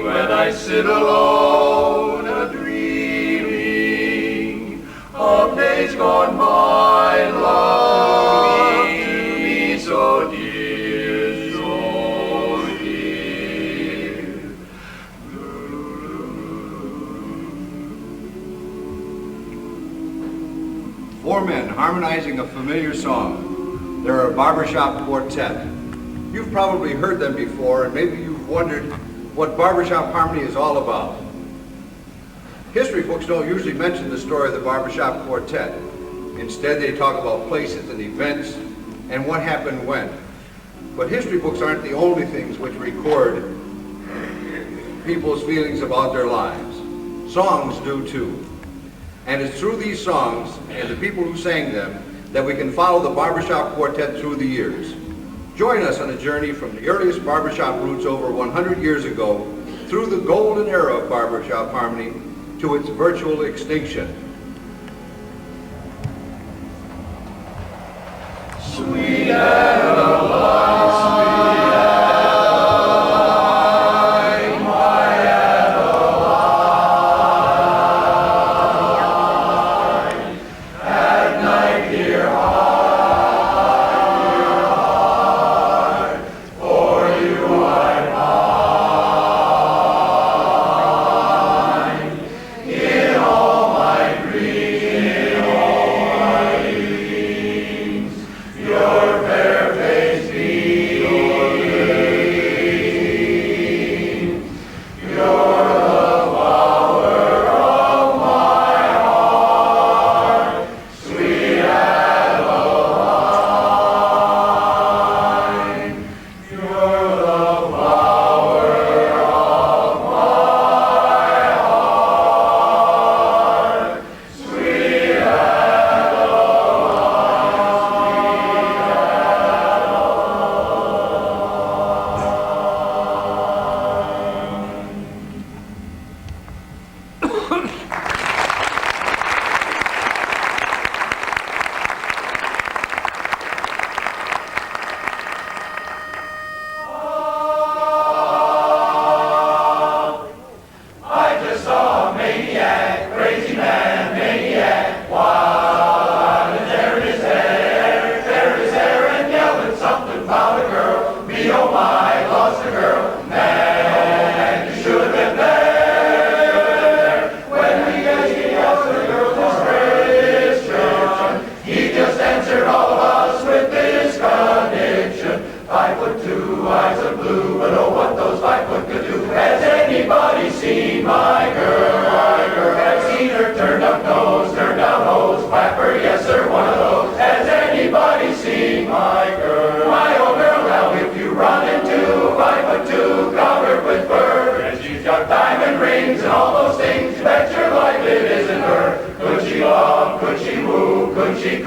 when I sit alone a-dreaming of days gone by, love to me so dear, so dear. Four men harmonizing a familiar song. They're a barbershop quartet. You've probably heard them before, and maybe you've wondered what barbershop harmony is all about. History books don't usually mention the story of the barbershop quartet. Instead, they talk about places and events and what happened when. But history books aren't the only things which record people's feelings about their lives. Songs do too. And it's through these songs and the people who sang them that we can follow the barbershop quartet through the years. Join us on a journey from the earliest barbershop roots over 100 years ago through the golden era of barbershop harmony to its virtual extinction. Sweet Adeline, my Adeline, at night dear heart, for you I pine, in all my dreams, your fair face beams, you're the flower of my heart, sweet Adeline, you're the flower of my heart, sweet I just saw a maniac, crazy man, maniac, wild, and tearing his hair, and yelling something about a girl. Me, oh my, lost a girl, man, you should have been there. When we asked the girl his prescription, he just answered all of us with this conviction. 5'2", eyes of blue, but oh, what those 5 foot could do. Has anybody seen my girl? Have seen her turned up nose, turned down hose, flapper, yes sir, one of those. Has anybody seen my girl? My old girl, now if you run into 5'2", covered with fur, and she's got diamond rings and all those things, bet your life it isn't her. Could she love, could she woo, could she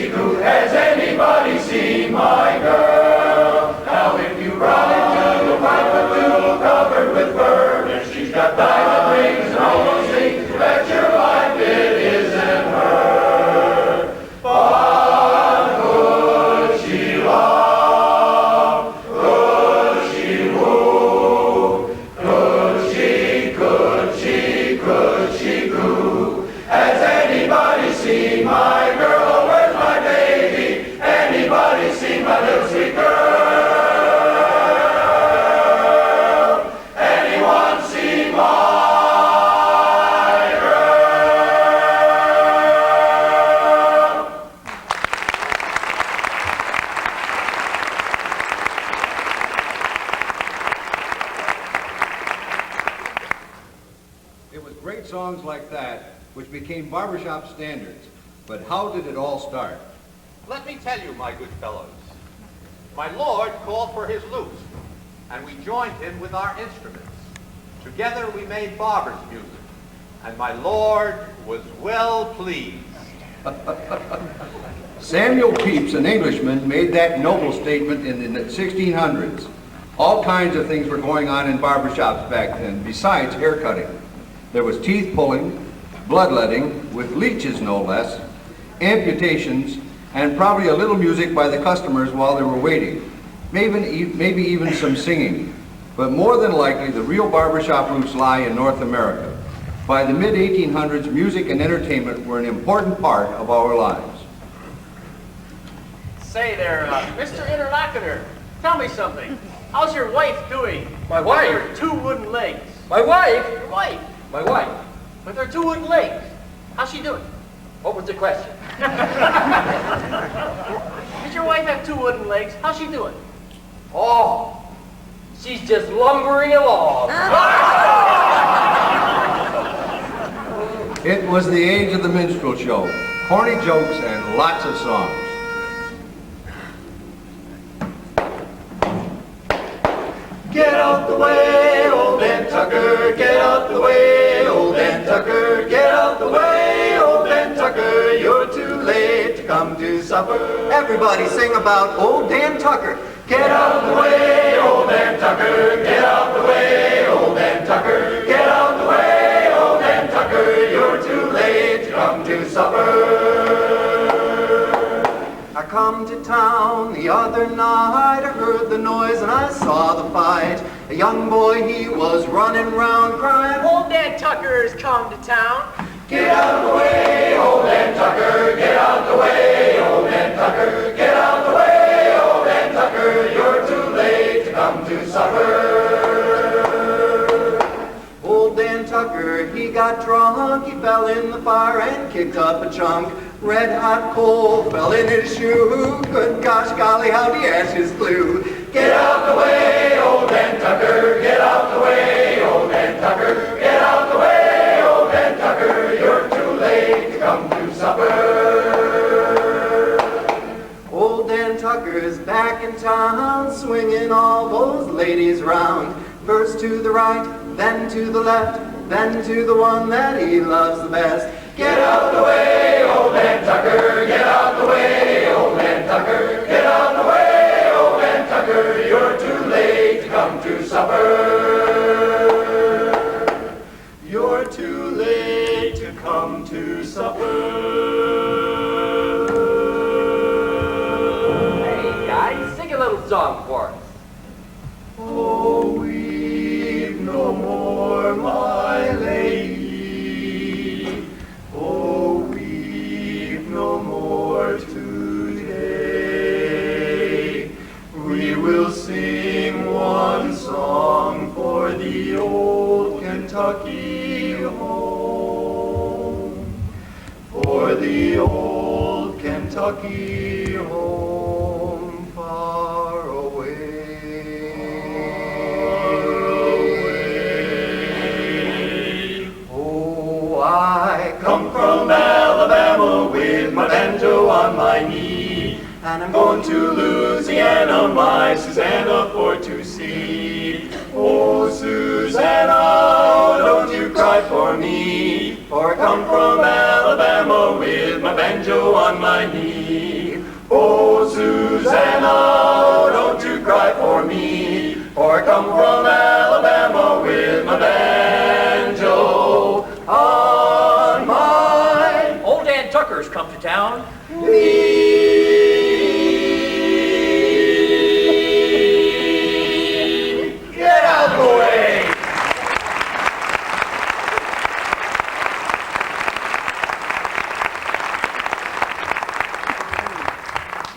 do? Has anybody seen my girl? Now if you run into 5'2", covered with fur, and she's got diamond rings and all those things, bet your life it isn't her. But could she love? Could she woo? Could she do? Has anybody seen my girl? Oh, where's my baby? Anybody seen my little sweet girl? Anyone seen my girl? It was great songs like that which became barbershop standards. But how did it all start? Let me tell you, my good fellows, my lord called for his lute, and we joined him with our instruments. Together we made barber's music, and my lord was well pleased. Samuel Pepys, an Englishman, made that noble statement in the 1600s. All kinds of things were going on in barbershops back then, besides hair cutting. There was teeth pulling, bloodletting, with leeches no less, amputations, and probably a little music by the customers while they were waiting. Maybe even some singing. But more than likely, the real barbershop roots lie in North America. By the mid-1800s, music and entertainment were an important part of our lives. Say there, Mr. Interlocutor, tell me something. How's your wife doing? My wife? With her 2 wooden legs. My wife? Your wife? My wife? With her 2 wooden legs. How's she doing? What was the question? Does your wife have 2 wooden legs? How's she doing? Oh, she's just lumbering along. It was the age of the minstrel show. Corny jokes and lots of songs. Get out the way, old Ben Tucker, get out the way, old Ben Tucker, get out the way, old Ben Tucker, you're too late to come to supper. Everybody sing about old Dan Tucker. Get out the way, old Ben Tucker, get out the way, old Ben Tucker, get out the way, old Ben Tucker, you're too late to come to supper. I come to town the other night, I heard the noise and I saw the fight. A young boy, he was running round crying, Old Dan Tucker's come to town. get out of the way, old Ben Tucker, get out the way, old Ben Tucker, get out the way, old Ben Tucker, you're too late to come to supper. Old Dan Tucker, he got drunk, he fell in the fire and kicked up a chunk. Red hot coal fell in his shoe, good gosh golly, how the ashes flew. Get out the way, old Ben Tucker, get out the way, old Ben Tucker, get out the way, old Ben Tucker, you're too late to come to supper. Old Dan Tucker's back in town, swinging all those ladies round. First to the right, then to the left, then to the one that he loves the best. Get out the way, old Ben Tucker, get out the way, old Ben Tucker, get out the way, old Ben Tucker, you're too late to come to supper. You're too late to come to supper. Hey, guys, sing a little song for us. Oh, weep no more, my lady. Oh, weep no more today. We will sing one song for the old Kentucky home. For the old Kentucky home far away. Oh, I come from Alabama with my banjo on my knee, and I'm going to Louisiana, my Susanna, for to see. Oh, Susanna, don't you cry for me, for I come from Alabama with my banjo on my knee. Oh, Susanna, don't you cry for me, for I come from Alabama with my banjo on my Old Dan Tucker's come to town. knee. Get out of the way.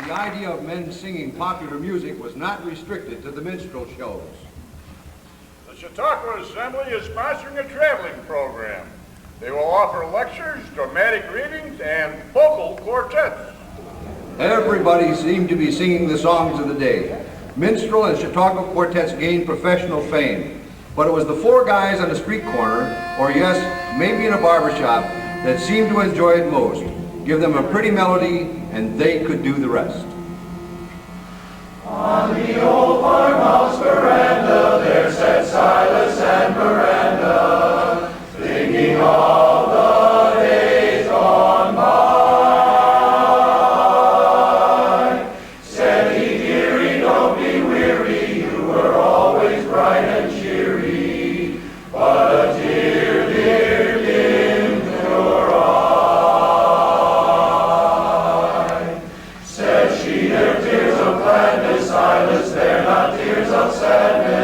The idea of men singing popular music was not restricted to the minstrel shows. The Chautauqua Assembly is sponsoring a traveling program. They will offer lectures, dramatic readings, and vocal quartets. Everybody seemed to be singing the songs of the day. Minstrel and Chautauqua quartets gained professional fame, but it was the 4 guys on the street corner, or yes, maybe in a barber shop, that seemed to enjoy it most. Give them a pretty melody, and they could do the rest. On the old farmhouse veranda, there sat Silas and Miranda, thinking of the days gone by. Said he, dearie, don't be weary, you were always bright and cheery, but a tear, dear, dimmed your eye. Said she, they're tears of gladness, Silas, they're not tears of sadness.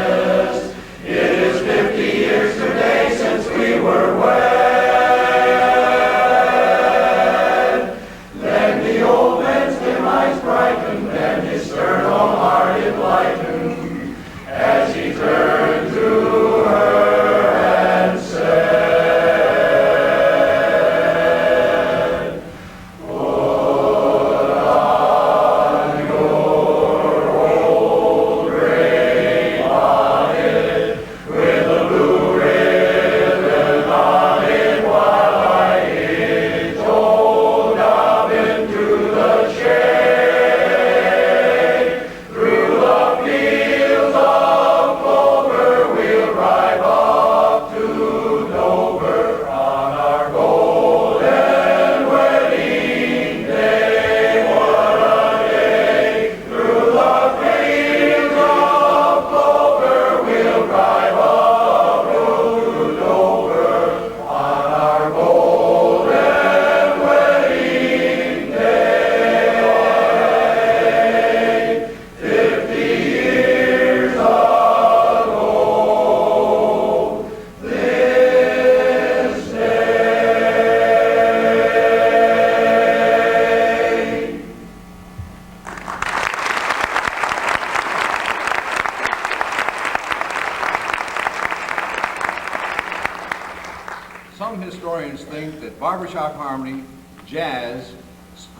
Some historians think that barbershop harmony, jazz,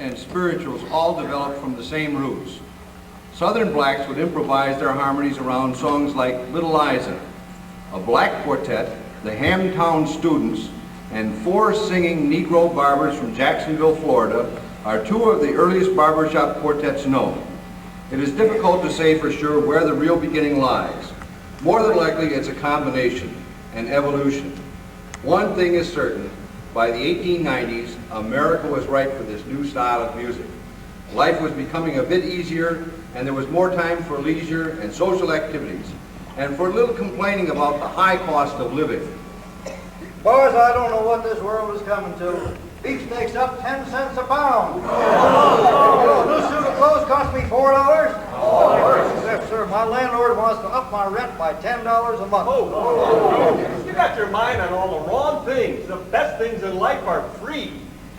and spirituals all developed from the same roots. Southern blacks would improvise their harmonies around songs like Little Liza. A black quartet, the Hamtown Students, and 4 singing Negro barbers from Jacksonville, Florida, are 2 of the earliest barbershop quartets known. It is difficult to say for sure where the real beginning lies. More than likely, it's a combination, an evolution. One thing is certain, by the 1890s, America was ripe for this new style of music. Life was becoming a bit easier, and there was more time for leisure and social activities, and for a little complaining about the high cost of living. Boys, I don't know what this world is coming to. Beefsteak's up 10 cents a pound. New suit of clothes cost me $4. Yes, sir. My landlord wants to up my rent by $10 a month. You got your mind on all the wrong things. The best things in life are free.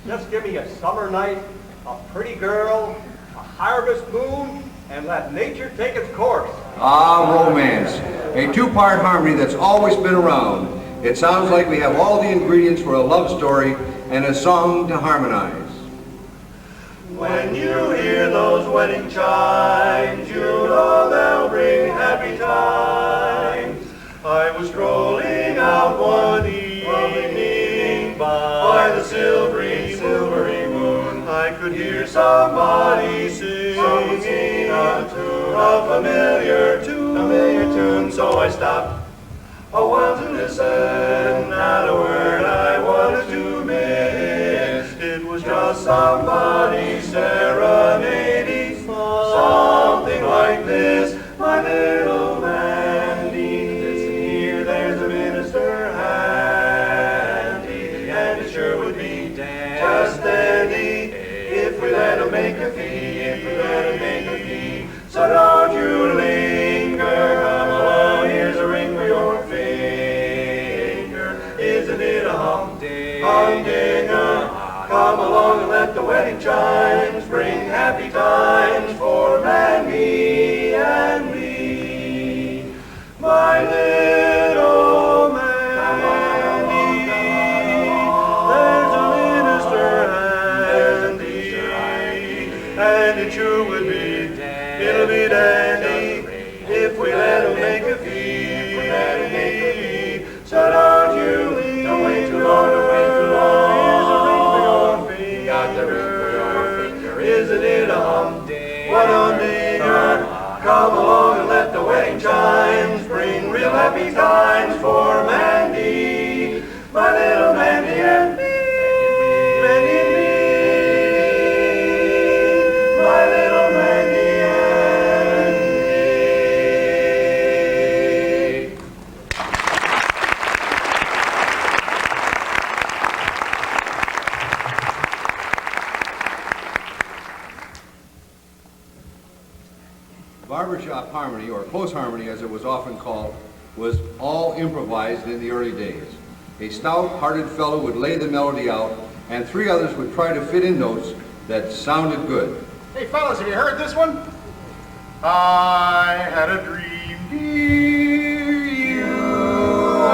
Just give me a summer night, a pretty girl, a harvest moon, and let nature take its course. Ah, romance. A 2-part harmony that's always been around. It sounds like we have all the ingredients for a love story and a song to harmonize. When you hear those wedding chimes, you know they'll bring happy times. I was strolling out one evening by the silvery moon. I could hear somebody singing a familiar tune, so I stopped a while to listen. Not a word I wanted to miss. It was just somebody serenading, something like this. My little Mandy, listen here, there's a minister handy, and it sure would be just dandy if we let him make a fee, So don't you linger, come along, here's a ring for your finger. Isn't it a humdinger? Come along and let the wedding chimes bring happy times for Mandy and me. My little Mandy, there's a minister handy, and it sure would be, it'll be dandy if we let him make a fee. So don't wait too long, Here's a ring for your finger. Got the ring for your finger. Isn't it a humdinger? Come along and let the wedding chimes bring real happy times for Mandy, my little Mandy and me. Mandy and me, my little Mandy and me. Barbershop harmony, or close harmony as it was often called, was all improvised in the early days. A stout-hearted fellow would lay the melody out, and 3 others would try to fit in notes that sounded good. Hey, fellas, have you heard this one? I had a dream, dear, you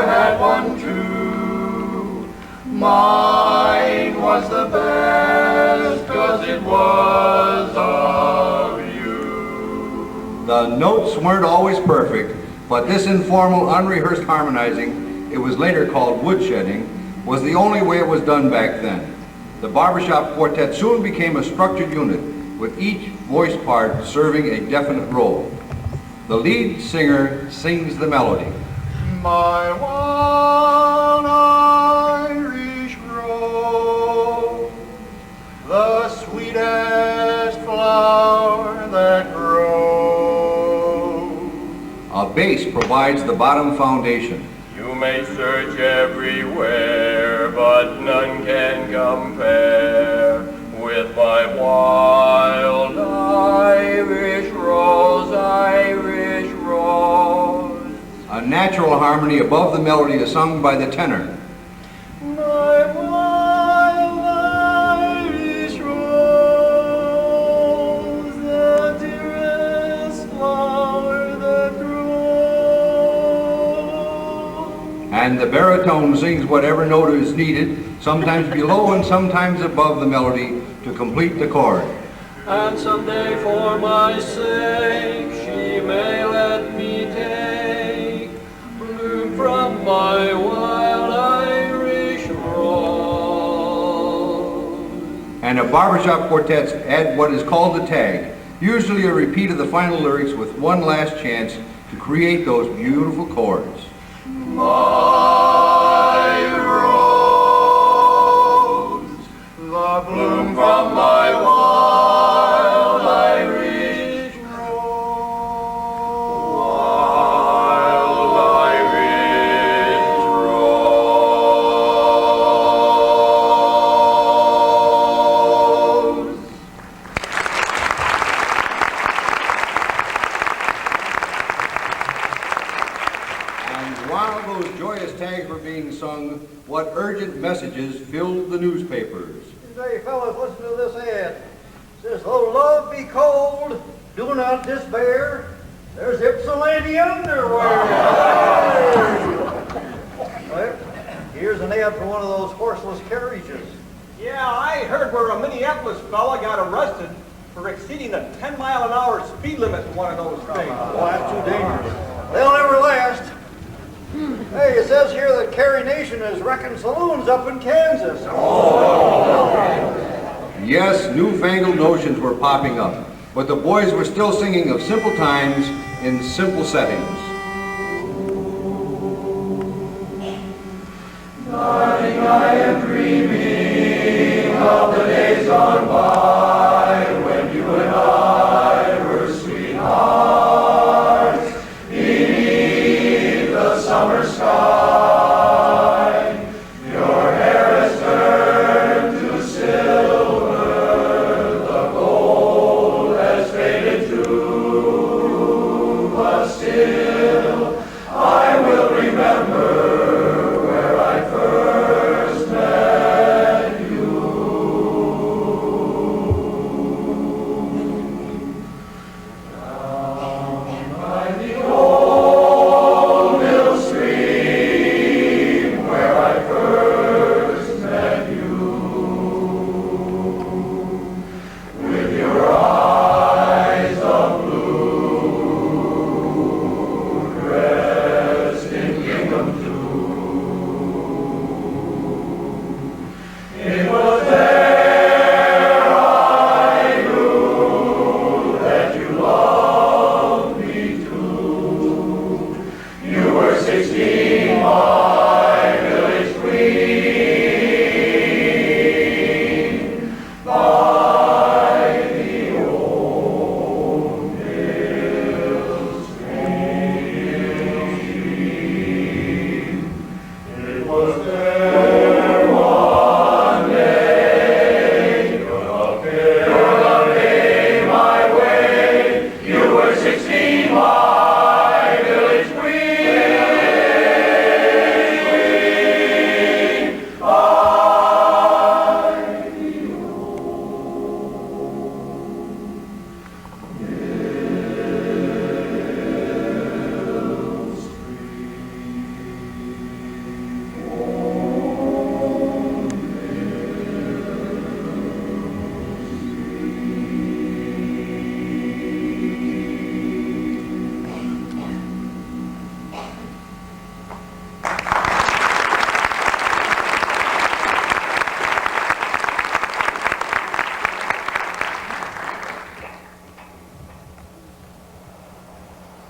had one too. Mine was the best, 'cause it was of you. The notes weren't always perfect, but this informal, unrehearsed harmonizing, it was later called woodshedding, was the only way it was done back then. The barbershop quartet soon became a structured unit, with each voice part serving a definite role. The lead singer sings the melody. My one Irish rose, the sweetest flower that grows. A bass provides the bottom foundation. You may search everywhere, but none can compare with my wild Irish rose, Irish rose. A natural harmony above the melody is sung by the tenor. My wild Irish rose, the dearest flower that grows. And the baritone sings whatever note is needed, sometimes below and sometimes above the melody to complete the chord. And someday for my sake she may let me take bloom from my wild Irish rose. And the barbershop quartets add what is called the tag, usually a repeat of the final lyrics with one last chance to create those beautiful chords. My rose, the bloom from my wild Irish rose. Wild Irish rose. And while those joyous tags were being sung, what urgent messages filled the newspapers. Hey, fellas, listen to this ad. It says, though love be cold, do not despair. There's Ypsilanti underwear. Well, here's an ad for one of those horseless carriages. Yeah, I heard where a Minneapolis fella got arrested for exceeding a 10-mile-an-hour speed limit in one of those things. Oh, that's too dangerous. They'll never last. Hey, it says here that Carrie Nation is wrecking saloons up in Kansas. Yes, newfangled notions were popping up, but the boys were still singing of simple times in simple settings. Darling, I am dreaming of the days gone by when you and I were sweethearts beneath the summer sky. Your hair has turned to silver, the gold has faded too, but still I will remember where I first met you. Down by the old mill stream where I first met you, with your eyes of blue, dressed in gingham too. It was there I knew that you loved me too. You were 16, my village queen, by the old mill stream. It was there one day your love came my way. You were 16, my village queen, by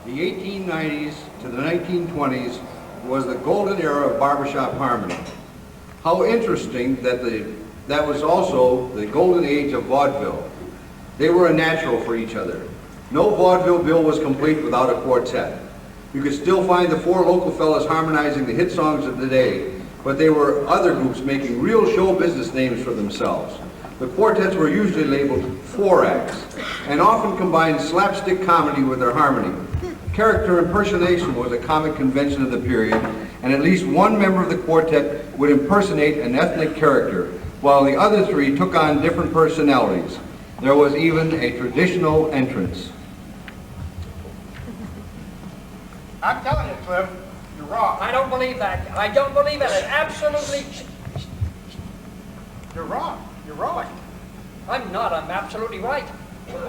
the The 1890s to the 1920s was the golden era of barbershop harmony. How interesting that that was also the golden age of vaudeville. They were a natural for each other. No vaudeville bill was complete without a quartet. You could still find the four local fellas harmonizing the hit songs of the day, but there were other groups making real show business names for themselves. The quartets were usually labeled four acts, and often combined slapstick comedy with their harmony. Character impersonation was a comic convention of the period, and at least one member of the quartet would impersonate an ethnic character, while the other three took on different personalities. There was even a traditional entrance. I'm telling you, Cliff, you wrong. I don't believe that. I don't believe it. Absolutely. You're wrong. You're wrong. I'm not. I'm absolutely right.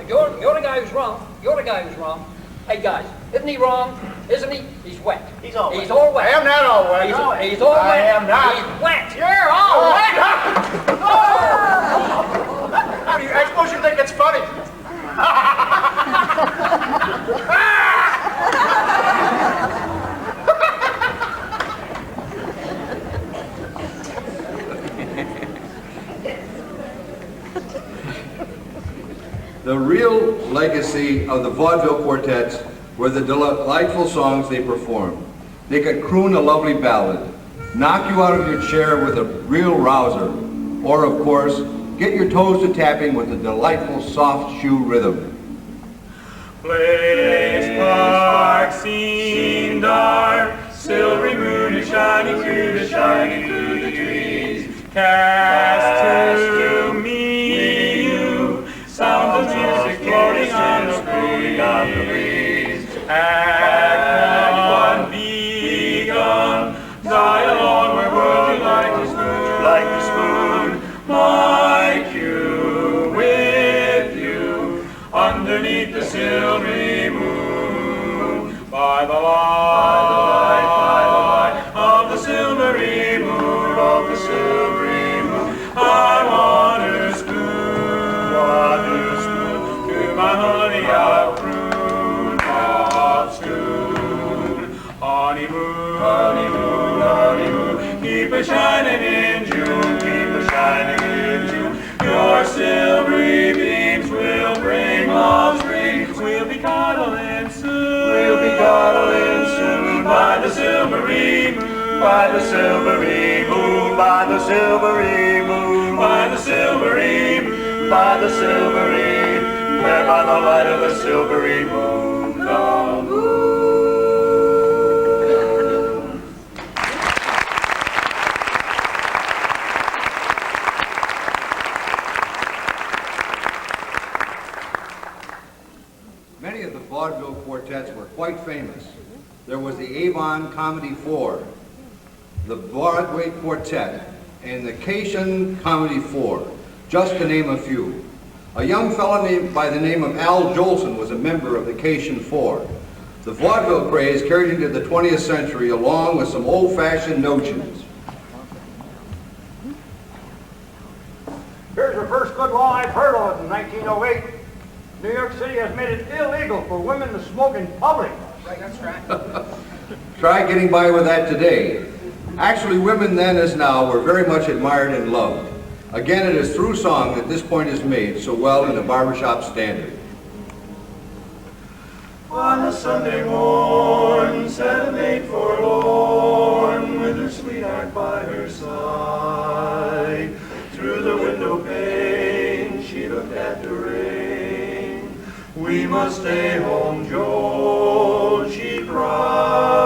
You're the guy who's wrong. You're the guy who's wrong. Hey, guys, isn't he wrong? Isn't he? He's wet. He's all wet. He's all wet. I am not all wet. He's all wet. I am not. He's wet. You're all wet. I suppose you think it's funny. The real legacy of the vaudeville quartets were the delightful songs they performed. They could croon a lovely ballad, knock you out of your chair with a real rouser, or of course, get your toes to tapping with a delightful soft shoe rhythm. Place Park seemed dark, silvery moon is shining through the trees. Cast to me you, sound of music floating on the breeze. Act one begun, dialogue where would you like to spoon, my cue with you, underneath the silvery moon, by the light of the silvery moon, I want to spoon, to my honey I'll croon of spoon, honeymoon, keep a shining in June, your silvery beams will bring love's dreams, we'll be cuddling soon, by the silvery moon, by the silvery moon, by the silvery moon, by the silvery moon, by the silvery moon, where by the light of the silvery moon, the moon. Many of the vaudeville quartets were quite famous. There was the Avon Comedy Four, the Broadway Quartet, and the Cation Comedy Four, just to name a few. A young fellow by the name of Al Jolson was a member of the Cation Four. The vaudeville craze carried into the 20th century along with some old-fashioned notions. Here's the first good law I've heard of in 1908. New York City has made it illegal for women to smoke in public. Right, that's right. Try getting by with that today. Actually, women then as now were very much admired and loved. Again, it is through song that this point is made so well in the barbershop standard. On a Sunday morn, sat a maid forlorn, with her sweetheart by her side. Through the window pane, she looked at the rain. We must stay home, Joel, she cried.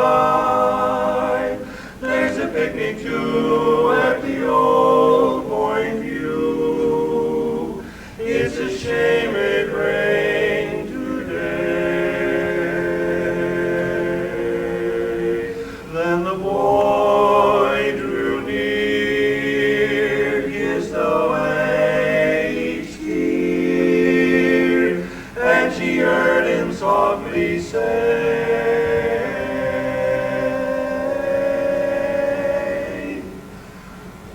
There's a picnic too at the old Point View. It's a shame it rained today. Then the boy drew near, kissed away each tear, and she heard him softly say,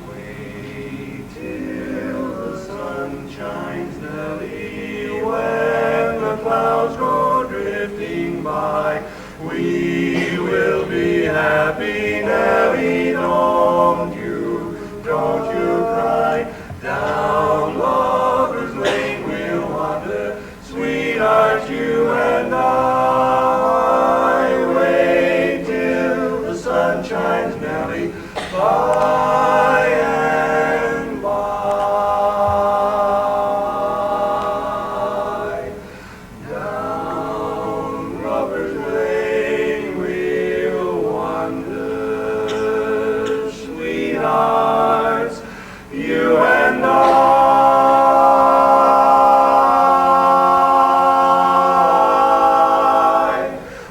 wait till the sun shines, Nellie, when the clouds go drifting by. We will be happy, Nellie, don't you cry. Down Lover's Lane we'll wander, sweetheart, you and I. Wait till the sun shines, Nellie, by and by. Down Lover's Lane we'll wander, sweethearts, you and I.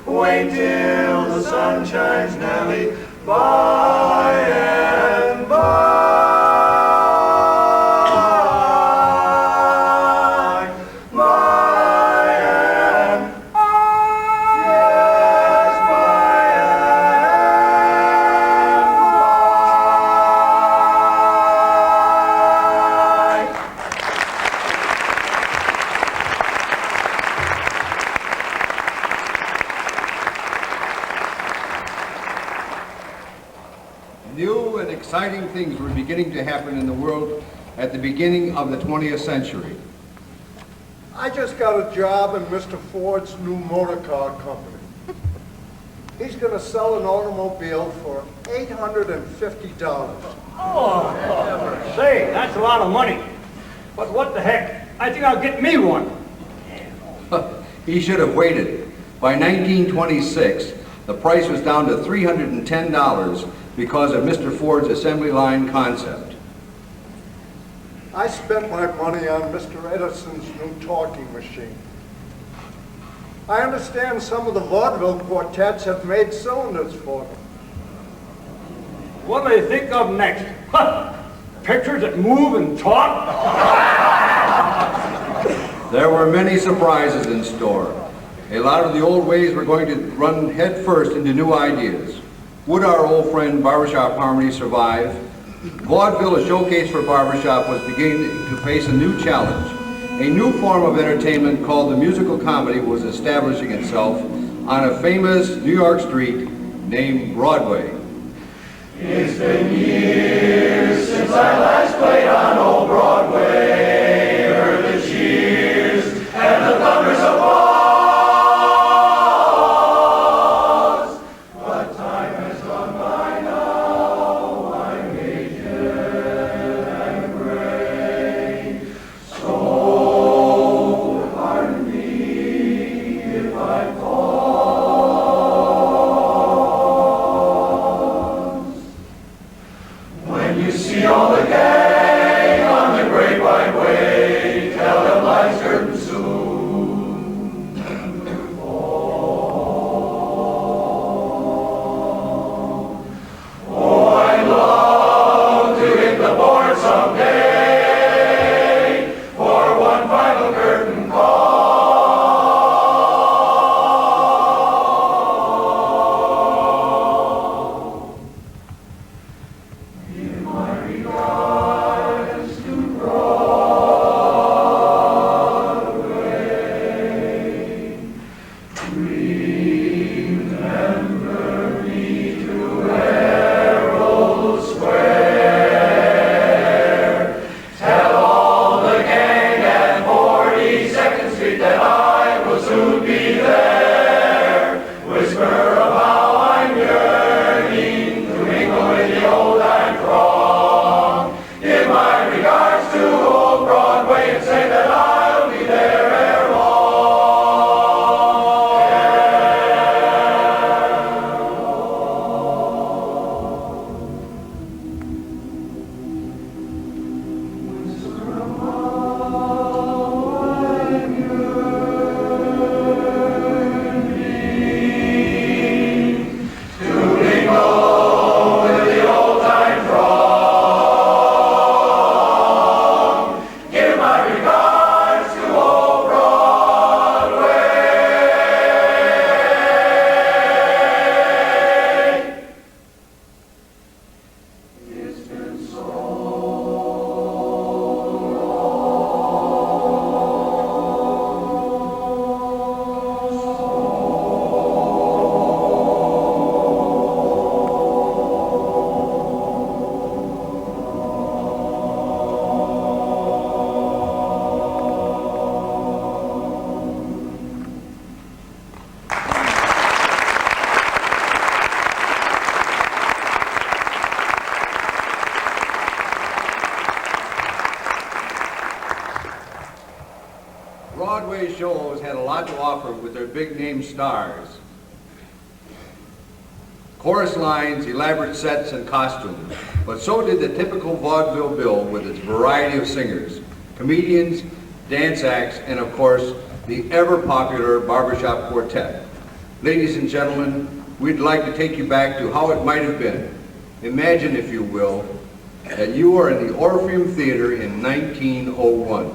Wait till the sun shines, Nellie, by and by. New and exciting things were beginning to happen in the world at the beginning of the 20th century. I just got a job in Mr. Ford's new motor car company. He's going to sell an automobile for $850. Oh, say, that's a lot of money. But what the heck? I think I'll get me one. He should have waited. By 1926, the price was down to $310 because of Mr. Ford's assembly line concept. I spent my money on Mr. Edison's new talking machine. I understand some of the vaudeville quartets have made cylinders for them. What do they think of next? Huh? Pictures that move and talk? There were many surprises in store. A lot of the old ways were going to run head first into new ideas. Would our old friend barbershop harmony survive? Vaudeville, a showcase for barbershop, was beginning to face a new challenge. A new form of entertainment called the musical comedy was establishing itself on a famous New York street named Broadway. It's been years since I last played on old Broadway, heard the cheers and the thunders of applause. But time has gone by now, I'm aged and gray. So pardon me if I pause. When you see all the gang on the great wide way, tell them life's certain soon to fall. Oh, I'd love to hit the board someday for one final curtain call. Give my regards to Broadway. Remember me to Herald Square. Tell all the gang at 42nd Street that I will soon be there. Whisper of how I'm yearning to mingle with the old time throng. Give my regards to old Broadway and say that I'll be there ere long. Whisper of how I'm yearning to mingle with the old time throng. Give my regards to old Broadway. It's been so Broadway shows had a lot to offer with their big name stars. Chorus lines, elaborate sets, and costumes. But so did the typical vaudeville bill with its variety of singers, comedians, dance acts, and of course, the ever popular barbershop quartet. Ladies and gentlemen, we'd like to take you back to how it might have been. Imagine, if you will, that you are in the Orpheum Theater in 1901.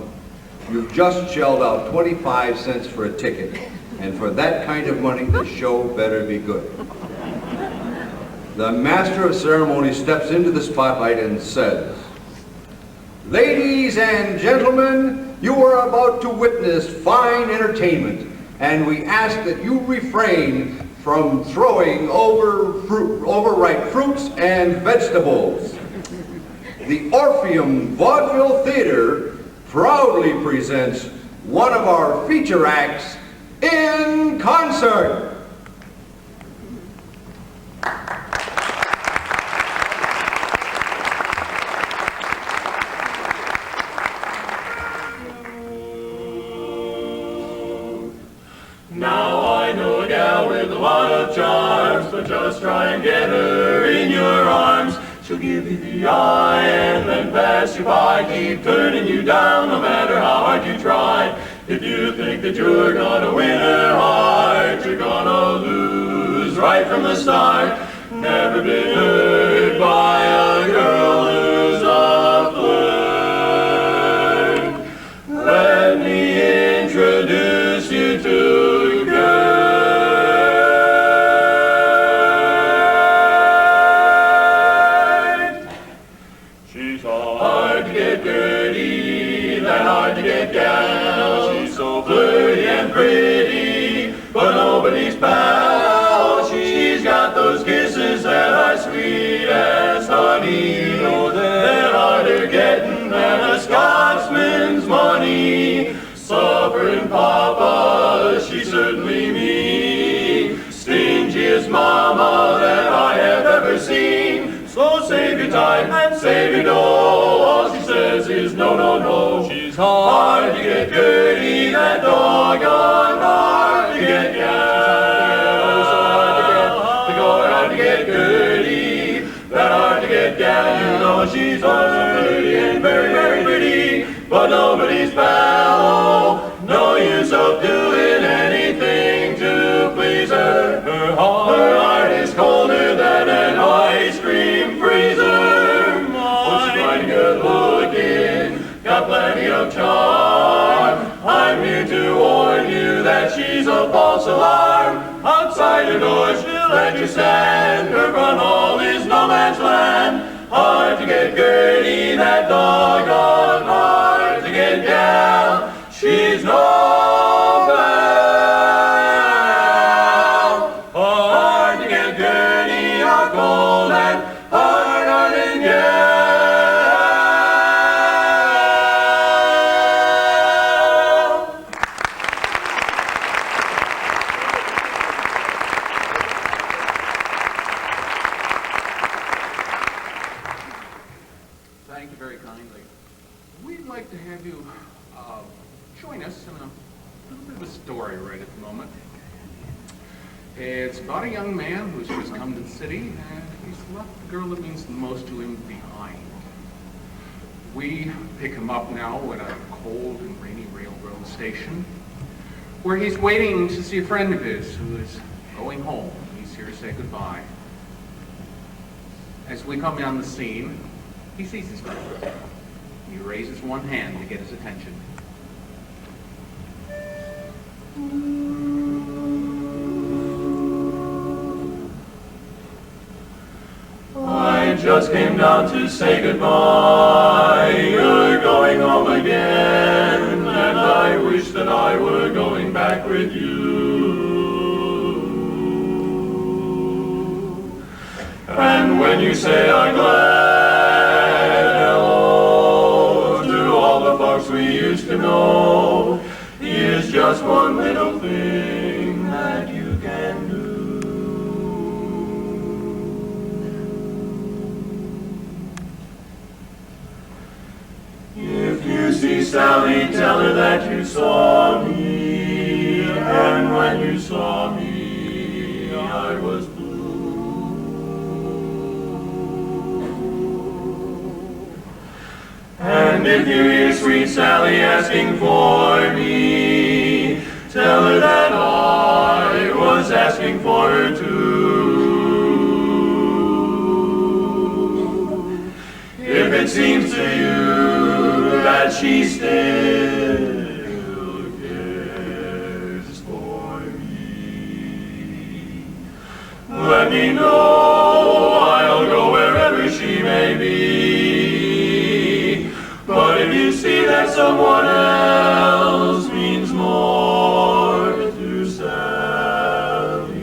You've just shelled out 25 cents for a ticket, and for that kind of money, the show better be good. The master of ceremonies steps into the spotlight and says, "Ladies and gentlemen, you are about to witness fine entertainment, and we ask that you refrain from throwing overripe fruits and vegetables." The Orpheum Vaudeville Theater proudly presents one of our feature acts in concert. Now I know a gal with a lot of charms, but just try and get her in your arms. She'll give you the eye and then pass you by, keep turning you down no matter how hard you try. If you think that you're gonna win her heart, you're gonna lose right from the start. Never been hurt by a girl who's a flirt. Let me introduce you to nobody's pal. She's got those kisses that are sweet as honey. You know they're harder getting than a Scotsman's money. Suffering papa, she's certainly me. Stingiest mama that I have ever seen. So save your time and save your dough. All she says is no, no, no. She's hard to get dirty, that doggone hard to get gal. You know she's also pretty and very, very pretty, but nobody's pal. Oh, no use of doing anything to please her. Her heart is colder than an ice cream freezer. Oh, she's mighty good looking, got plenty of charm. I'm here to warn you that she's a false alarm. Outside her door she'll let you stand. Her front hall is no man's land. Hard to get Gertie, that doggone hard to get gal. She's no pal. Hard to get Gertie, a cold and hard-hearted gal. Thank you very kindly. We'd like to have you join us in a little bit of a story right at the moment. It's about a young man who's just come to the city, and he's left the girl that means the most to him behind. We pick him up now at a cold and rainy railroad station, where he's waiting to see a friend of his who is going home. He's here to say goodbye. As we come on the scene, he sees his friend. He raises one hand to get his attention. I just came down to say goodbye. You're going home again, and I wish that I were going back with you. And when you say I'm glad, hello to all the folks we used to know, here's just one little thing that you can do. If you see Sally, tell her that you saw me, and when you saw me, I was blue. And if you hear sweet Sally asking for me, tell her that I was asking for her too. it seems to you that she still cares for me, let me know, I'll go wherever she may be. But if you see that someone else means more to Sally,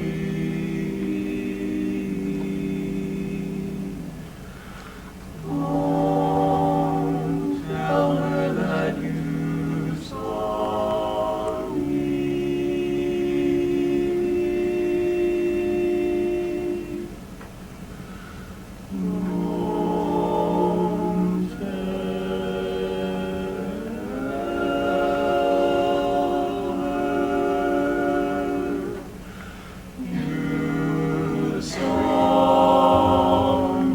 don't tell her that you saw me. Don't tell her you saw me.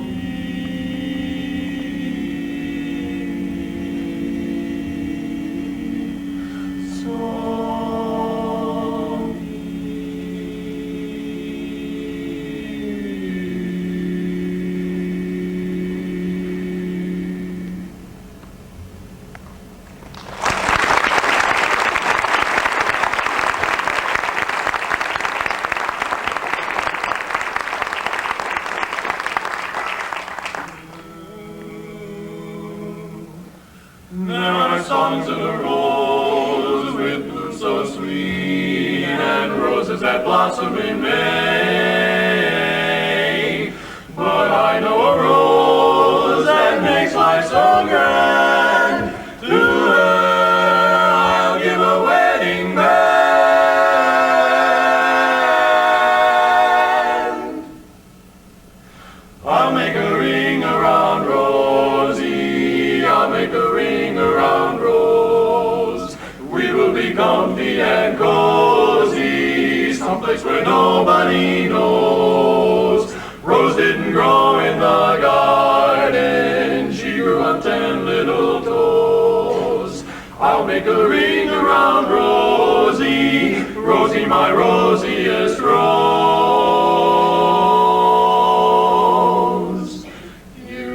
There are songs of a rose with blooms so sweet and roses that blossom in May. But I know a rose that makes life so grand. To her I'll give a wedding band. I'll make a ring around Rosie, I'll make a ring around Rose. We will be comfy and cozy, someplace where nobody knows. Rose didn't grow in the garden, she grew on 10 little toes. I'll make a ring around Rosie, Rosie, my rosiest rose. You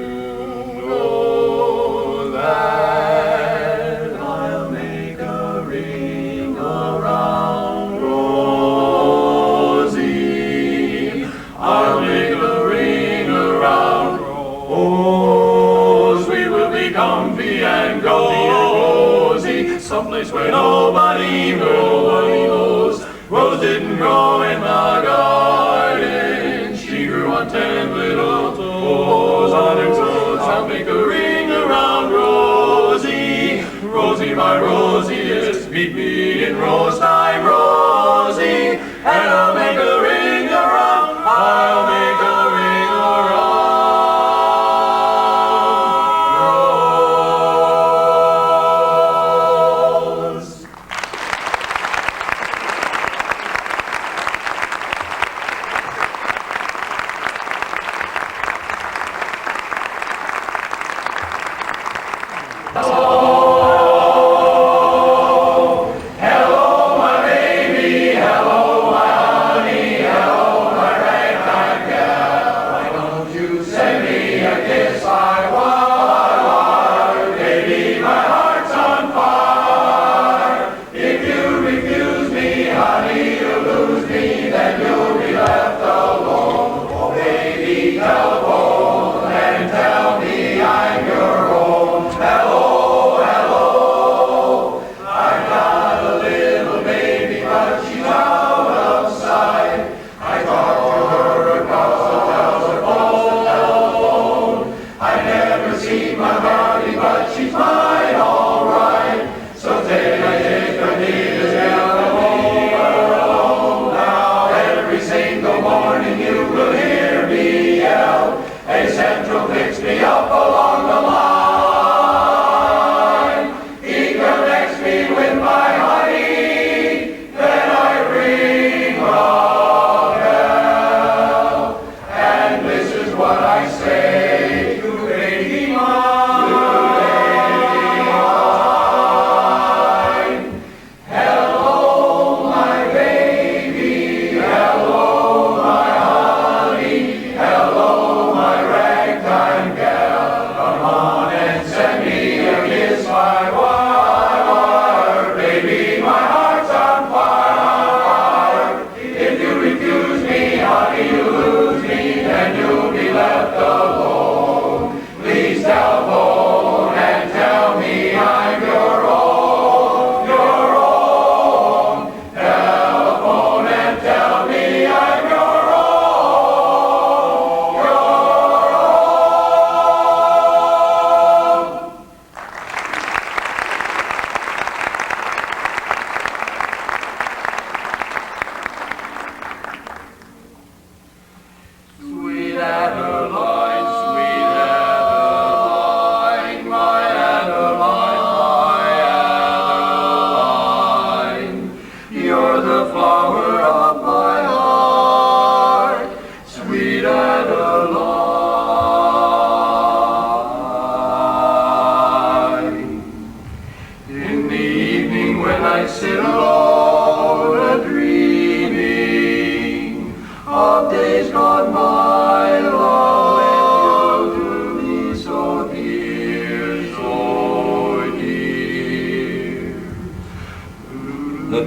know that I'll make a ring around Rosie. I'll make a ring around Rose. We will be comfy and cozy, someplace where nobody knows. Rose didn't grow in the garden, she grew on 10 little toes. On her toes, I'll make a ring around Rosie, Rosie, my rosiest. Meet me in rose time, Rosie, and I'll make a ring around, I'll make a ring around Rose. Hello, my baby, hello, my honey, hello, my ragtime gal. Why don't you send me a kiss? I want, baby, my heart's on fire. If you refuse me, honey, you'll lose me, then you'll be left alone. Oh, baby, telephone and tell me I'm your own. Hello, hello. I've got a little baby, but she's out of sight. I talk to her across the telephone. I've never seen my Barbie, but she's mine, all right. So take her needles down and leave her alone. Now every single morning you will hear me yell, "Hey Central, fix me up along the line." He connects me with my honey, then I ring a bell. And this is what I say to baby mine. Hello, my baby, hello, my honey, hello, my ragtime gal. Come on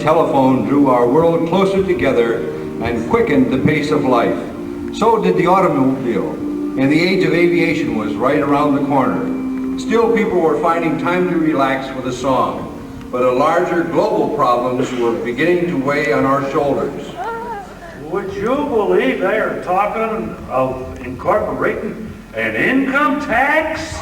telephone drew our world closer together and quickened the pace of life. So did the automobile, and the age of aviation was right around the corner. Still, people were finding time to relax with a song, but larger global problems were beginning to weigh on our shoulders. Would you believe they are talking of incorporating an income tax?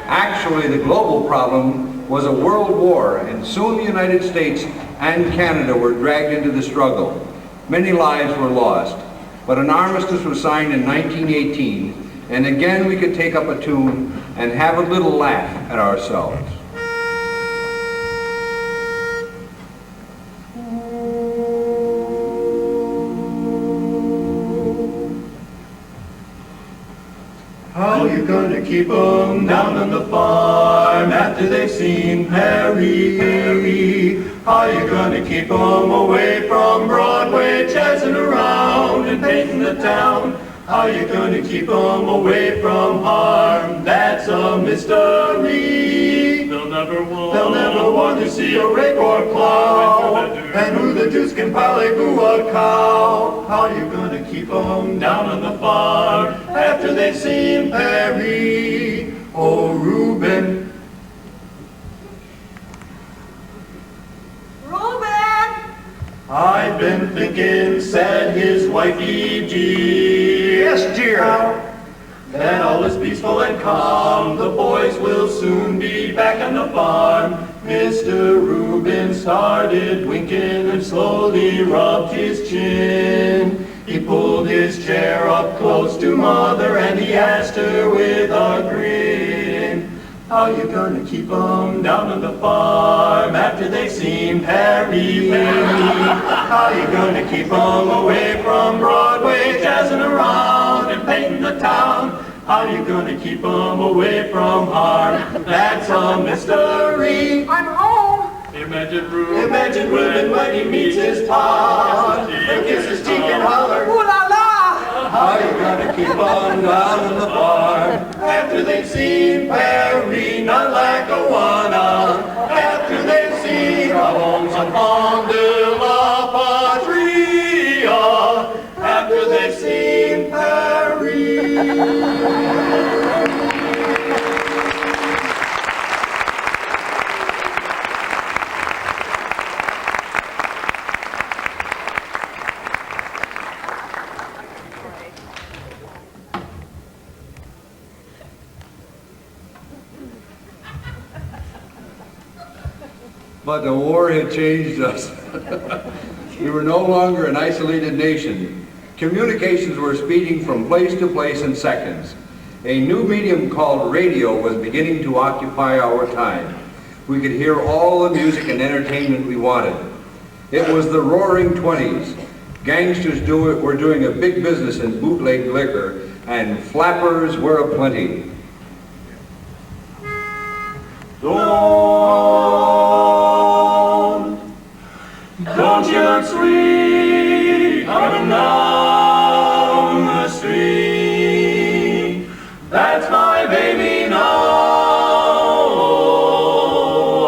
Actually, the global problem was a world war, and soon the United States and Canada were dragged into the struggle. Many lives were lost, but an armistice was signed in 1918, and again we could take up a tune and have a little laugh at ourselves. How you gonna keep 'em down on the farm after they've seen Perry? How you gonna keep 'em away from Broadway, jazzing around and painting the town? How you gonna keep 'em away from harm? That's a mystery. They'll never want to see a rake or plow, and who the deuce can parley-boo a cow? How you gonna keep 'em down on the farm after they've seen Perry? Oh, Reuben. Reuben! I've been thinking, said his wifey G. Yes, dear. Then all is peaceful and calm. The boys will soon be back on the farm. Mr. Reuben started winking and slowly rubbed his chin. He pulled his chair up close to Mother and he asked her with a grin, how you gonna keep 'em down on the farm after they've seen Perry? How you gonna keep 'em away from Broadway, jazzing around and painting the town? How you gonna keep 'em away from harm? That's a mystery. I'm home! Imagine Reuben when he meets his pa, and kiss his cheek and holler, Ooh la la! how you gonna keep 'em down on the farm after they've seen Perry, not like a wanna, after they've seen the homes upon de la Patria, after they've seen Perry. But the war had changed us. We were no longer an isolated nation. Communications were speeding from place to place in seconds. A new medium called radio was beginning to occupy our time. We could hear all the music and entertainment we wanted. It was the roaring 20s. Gangsters were doing a big business in bootleg liquor, and flappers were aplenty. Don't you look sweet coming down the street? That's my baby now.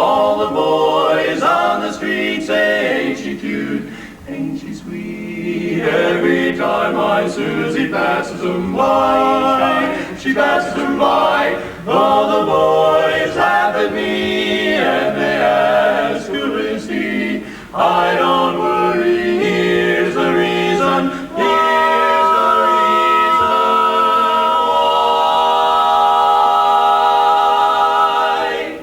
All the boys on the street say, ain't she cute? Ain't she sweet? Every time my Susie passes them by, she passes them by. All the boys laugh at me and they ask, who is he? I don't worry, here's the reason, here's the reason why.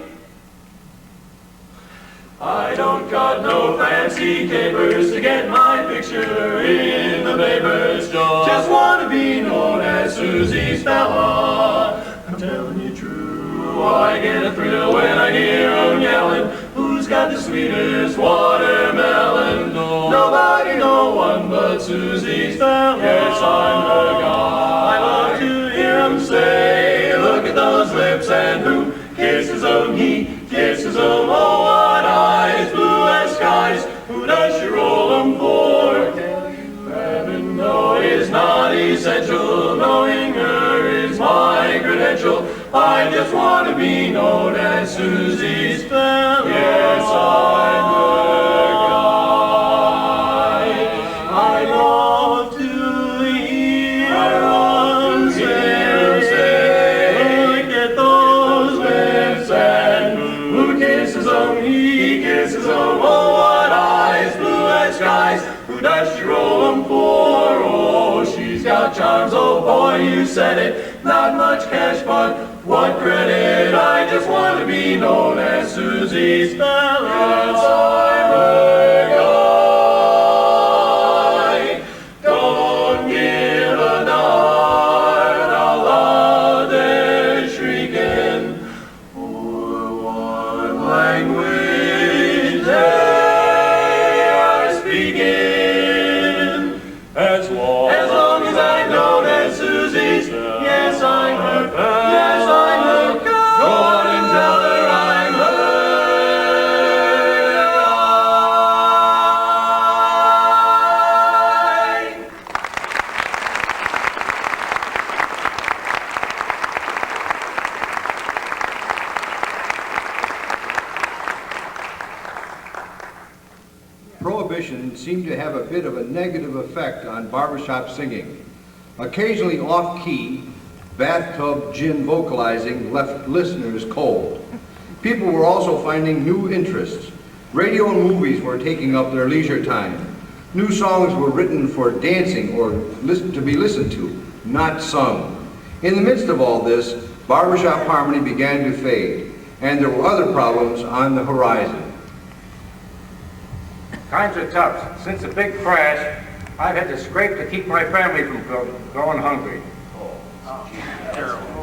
I don't got no fancy capers to get my picture in the papers. Just want to be known as Susie's fella. I'm telling you true, I get a thrill when I hear 'em yelling, who's got the sweetest watermelon? Nobody, no one but Susie's fella. Yes, I'm the guy. I love to hear 'em say, look at those lips, and who kisses 'em? He kisses 'em. Oh, what eyes, blue as skies. Who does she roll 'em for? Tell you, heaven, no, is not essential. Knowing her is my credential. confidential. I just want to be known as Susie's fellow. Yes, I'm the guy. I love to hear one say, look at those lips and who kisses them, he kisses them. Oh, what eyes, blue as skies, who does she roll them for? Oh, she's got charms, oh boy, you said it. Not much cash, but what credit? I just want to be known as Susie's fellow. Yes, I'm a guy. Don't give a darn how loud they're shrieking, or what language they are speaking. As long as I'm known as Susie's, yes, I'm her, yes, I'm her. Go on and tell her I'm her guy. Prohibition seemed to have a bit of a negative effect on barbershop singing. Occasionally off-key, bathtub gin vocalizing left listeners cold. People were also finding new interests. Radio and movies were taking up their leisure time. New songs were written for dancing or to be listened to, not sung. In the midst of all this, barbershop harmony began to fade, and there were other problems on the horizon. Times are tough. Since the big crash, I've had to scrape to keep my family from going hungry.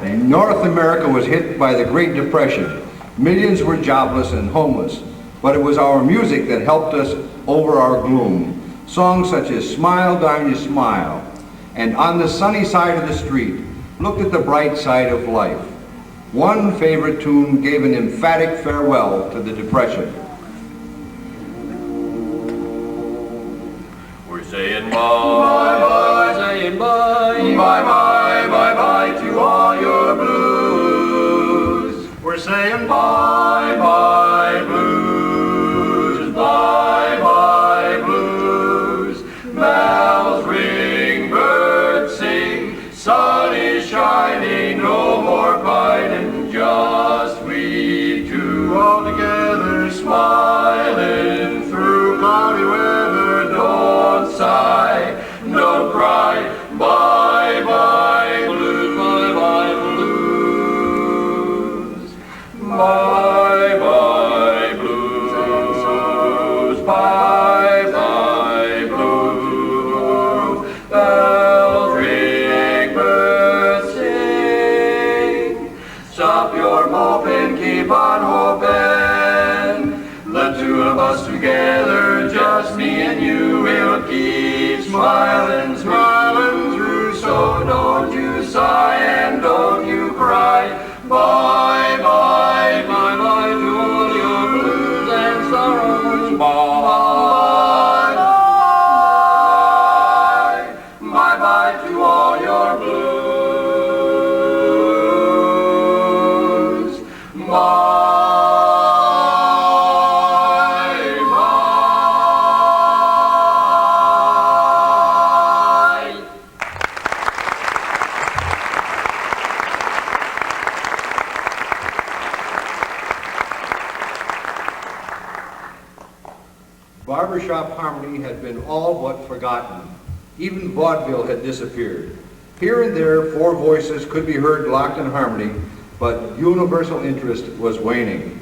North America was hit by the Great Depression. Millions were jobless and homeless, but it was our music that helped us over our gloom. Songs such as Smile Down You Smile and On the Sunny Side of the Street looked at the bright side of life. One favorite tune gave an emphatic farewell to the Depression. We're saying bye, saying bye, bye, bye to all your blues. We're saying bye, blues, bye, blues. Bells ring, birds sing, sun is shining, no more fighting, just we two all together smiling through cloudy weather. Don't sigh, don't cry, bye, blues, bye, blues. Bye, blues, bye, blues. Bells ring, birds sing. Stop your moping, keep on hoping. The two of us together, just me and you, will keep smiling, smiling through. So don't you sigh and don't you cry. Bye, bye, bye, bye to all your blues and sorrows. Bye, bye, bye, bye to all your blues. Bye. Barbershop harmony had been all but forgotten. Even vaudeville had disappeared. Here and there, four voices could be heard locked in harmony, but universal interest was waning.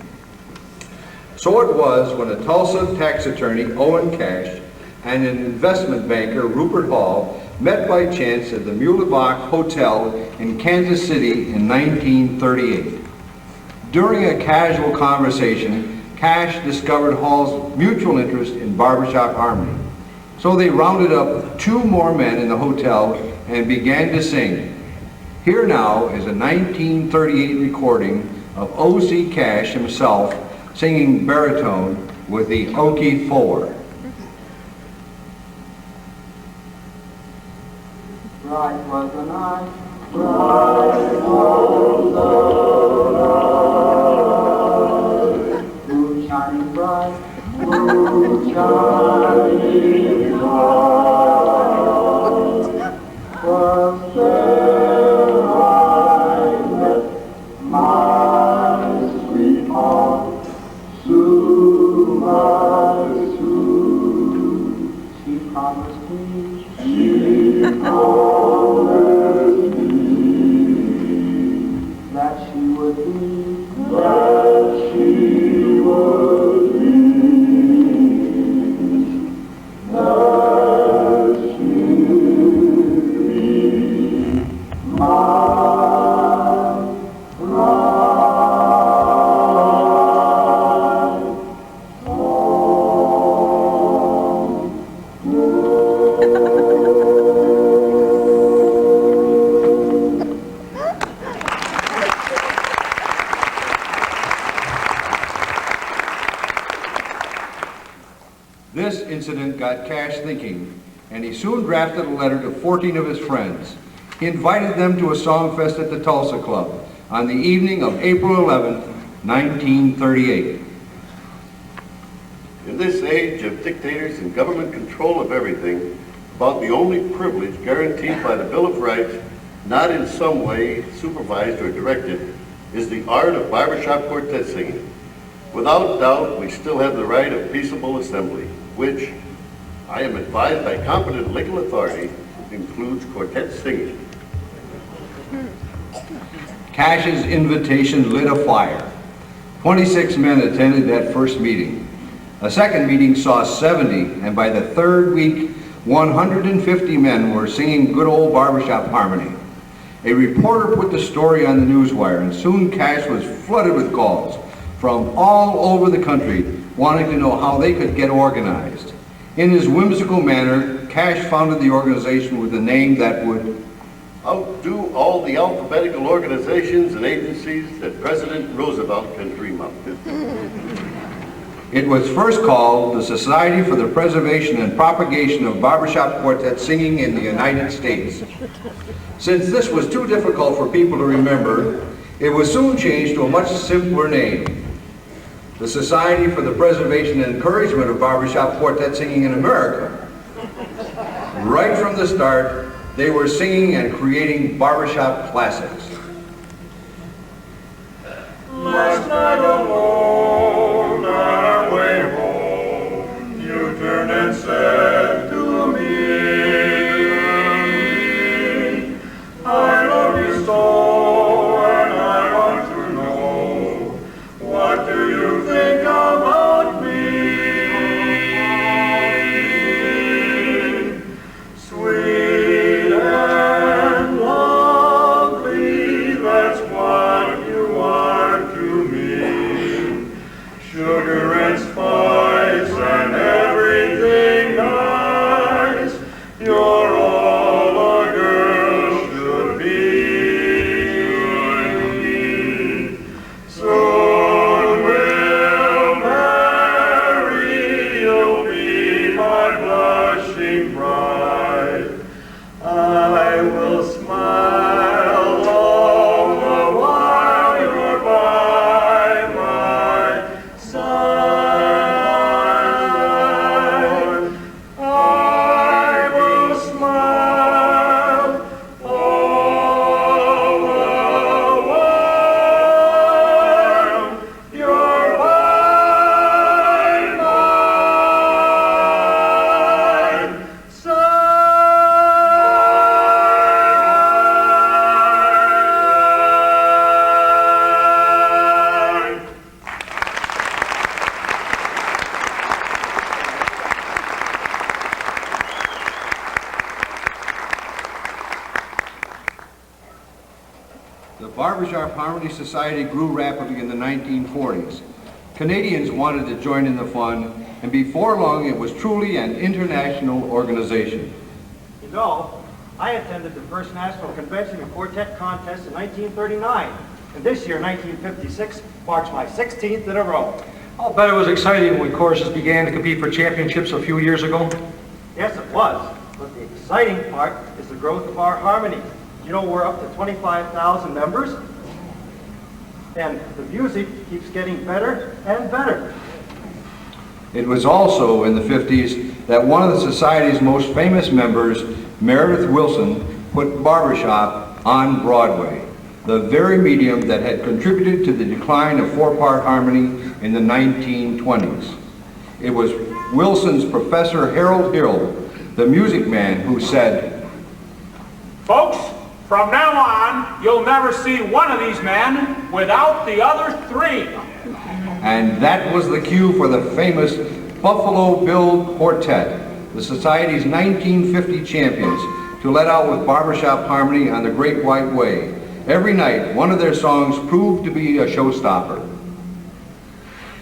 So it was when a Tulsa tax attorney, Owen Cash, and an investment banker, Rupert Hall, met by chance at the Muhlebach Hotel in Kansas City in 1938. During a casual conversation, Cash discovered Hall's mutual interest in barbershop harmony. So they rounded up two more men in the hotel and began to sing. Here now is a 1938 recording of O.C. Cash himself singing baritone with the Okie Four. Bright was the night Moon shining bright, moon shining bright. Was there I met my sweetheart, Sue, my Sue. She promised me, that she would be, that she would be, that she would be my bride. This incident got Cash thinking, and he soon drafted a letter to 14 of his friends. He invited them to a song fest at the Tulsa Club on the evening of April 11th, 1938. In this age of dictators and government control of everything, about the only privilege guaranteed by the Bill of Rights, not in some way supervised or directed, is the art of barbershop quartet singing. Without doubt, we still have the right of peaceable assembly, which I am advised by competent legal authority includes quartet singing. Cash's invitation lit a fire. 26 men attended that first meeting. A second meeting saw 70, and by the third week, 150 men were singing good old barbershop harmony. A reporter put the story on the newswire, and soon Cash was flooded with calls from all over the country wanting to know how they could get organized. In his whimsical manner, Cash founded the organization with a name that would outdo all the alphabetical organizations and agencies that President Roosevelt can dream of. It was first called the Society for the Preservation and Propagation of Barbershop Quartet Singing in the United States. Since this was too difficult for people to remember, it was soon changed to a much simpler name, the Society for the Preservation and Encouragement of Barbershop Quartet Singing in America. Right from the start, they were singing and creating barbershop classics. Last night alone, on our way home, you turned and said to me, I love you so, and I want to know, what do you think about me? Sweet and lovely, that's what you are to me. Sugar and spice and everything nice, you're all a girl should be. Soon we'll marry, you'll be my blushing bride. I will smile all the while you're by my side. I will smile all the while you're by my side. The Barbershop Harmony Society grew rapidly in the 1940s. Canadians wanted to join in the fun, and before long it was truly an international organization. You know, I attended the first National Convention and Quartet Contest in 1939, and this year, 1956, marks my 16th in a row. I'll bet it was exciting when choruses began to compete for championships a few years ago. Yes, it was, but the exciting part is the growth of our harmony. You know, we're up to 25,000 members, and the music keeps getting better and better. It was also in the 50s that one of the Society's most famous members, Meredith Willson, put barbershop on Broadway, the very medium that had contributed to the decline of four-part harmony in the 1920s. It was Wilson's Professor Harold Hill, the music man, who said, "Folks, from now on, you'll never see one of these men without the other three." And that was the cue for the famous Buffalo Bill Quartet, the Society's 1950 champions, to let out with barbershop harmony on the Great White Way. Every night, one of their songs proved to be a showstopper.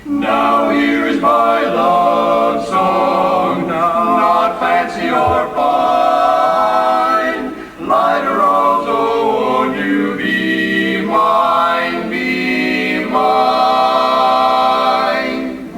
Now here is my love song, not fancy or fine. Light a rose, oh, won't you be mine, be mine.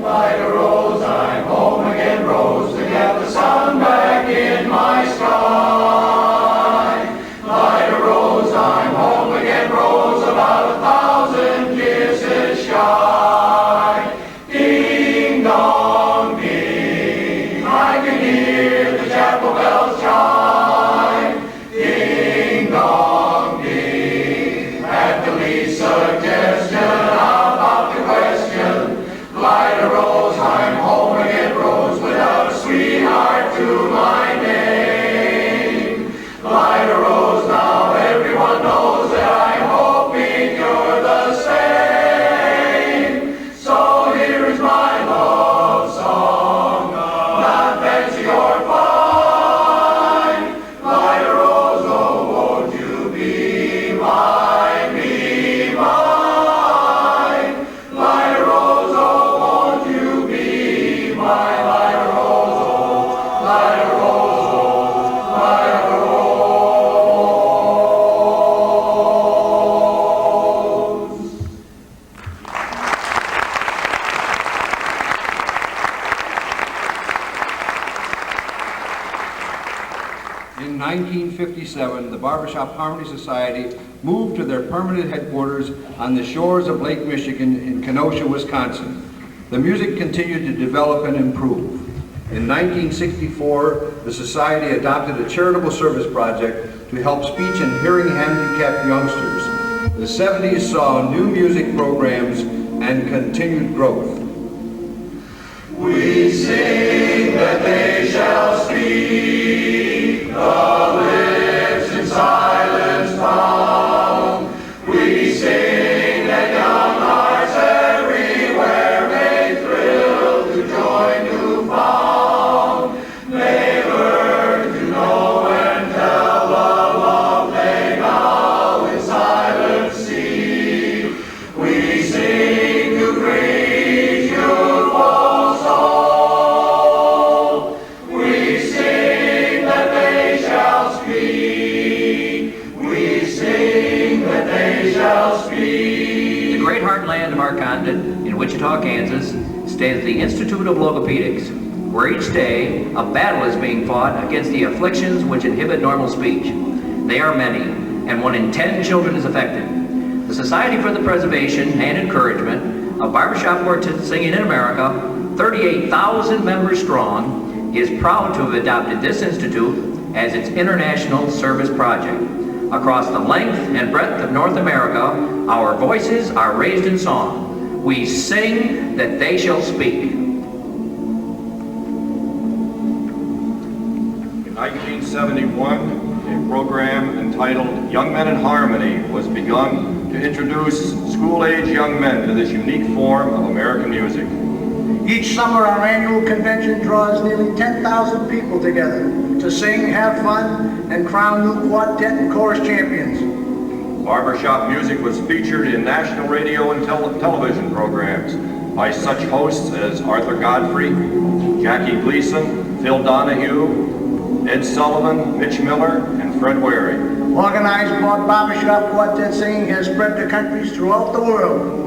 Light a rose, I'm home again, rose, to get the sun back in my sky. Light a rose, I'm home again, rose, about 1,000 kisses shy. Ding dong ding, I can hear the chapel bells chime. Ding dong ding, at the least suggestion about the question. Light a rose, I'm home again, rose, without a sweetheart to my name. Light a rose, now everyone knows that I'm hoping you're the same. So here is my love song, not fancy or fine. Light a rose, oh, won't you be mine, be mine. Light a rose, oh, won't you be mine. Light a rose, oh, light a rose, oh, light a rose. In 1957, the Barbershop Harmony Society moved to their permanent headquarters on the shores of Lake Michigan in Kenosha, Wisconsin. The music continued to develop and improve. In 1964, the Society adopted a charitable service project to help speech and hearing handicapped youngsters. The 70s saw new music programs and continued growth. We sing that they shall speak, the lips in silence bound. We sing that young hearts everywhere may thrill to joy new found. May learn to know and tell the love they now in silence see. We sing to greet youthful soul. We sing that they shall speak. We sing that they shall speak. The great heartland of our continent, in Wichita, Kansas, stands the Institute of Logopedics, where each day a battle is being fought against the afflictions which inhibit normal speech. They are many, and 1 in 10 children is affected. The Society for the Preservation and Encouragement of Barbershop Quartet Singing in America, 38,000 members strong, is proud to have adopted this institute as its international service project. Across the length and breadth of North America, our voices are raised in song. We sing that they shall speak. In 1971, a program entitled Young Men in Harmony was begun to introduce school-age young men to this unique form of American music. Each summer, our annual convention draws nearly 10,000 people together to sing, have fun, and crown new quartet and chorus champions. Barbershop music was featured in national radio and television programs by such hosts as Arthur Godfrey, Jackie Gleason, Phil Donahue, Ed Sullivan, Mitch Miller, and Fred Waring. Organized barbershop quartet singing has spread to countries throughout the world.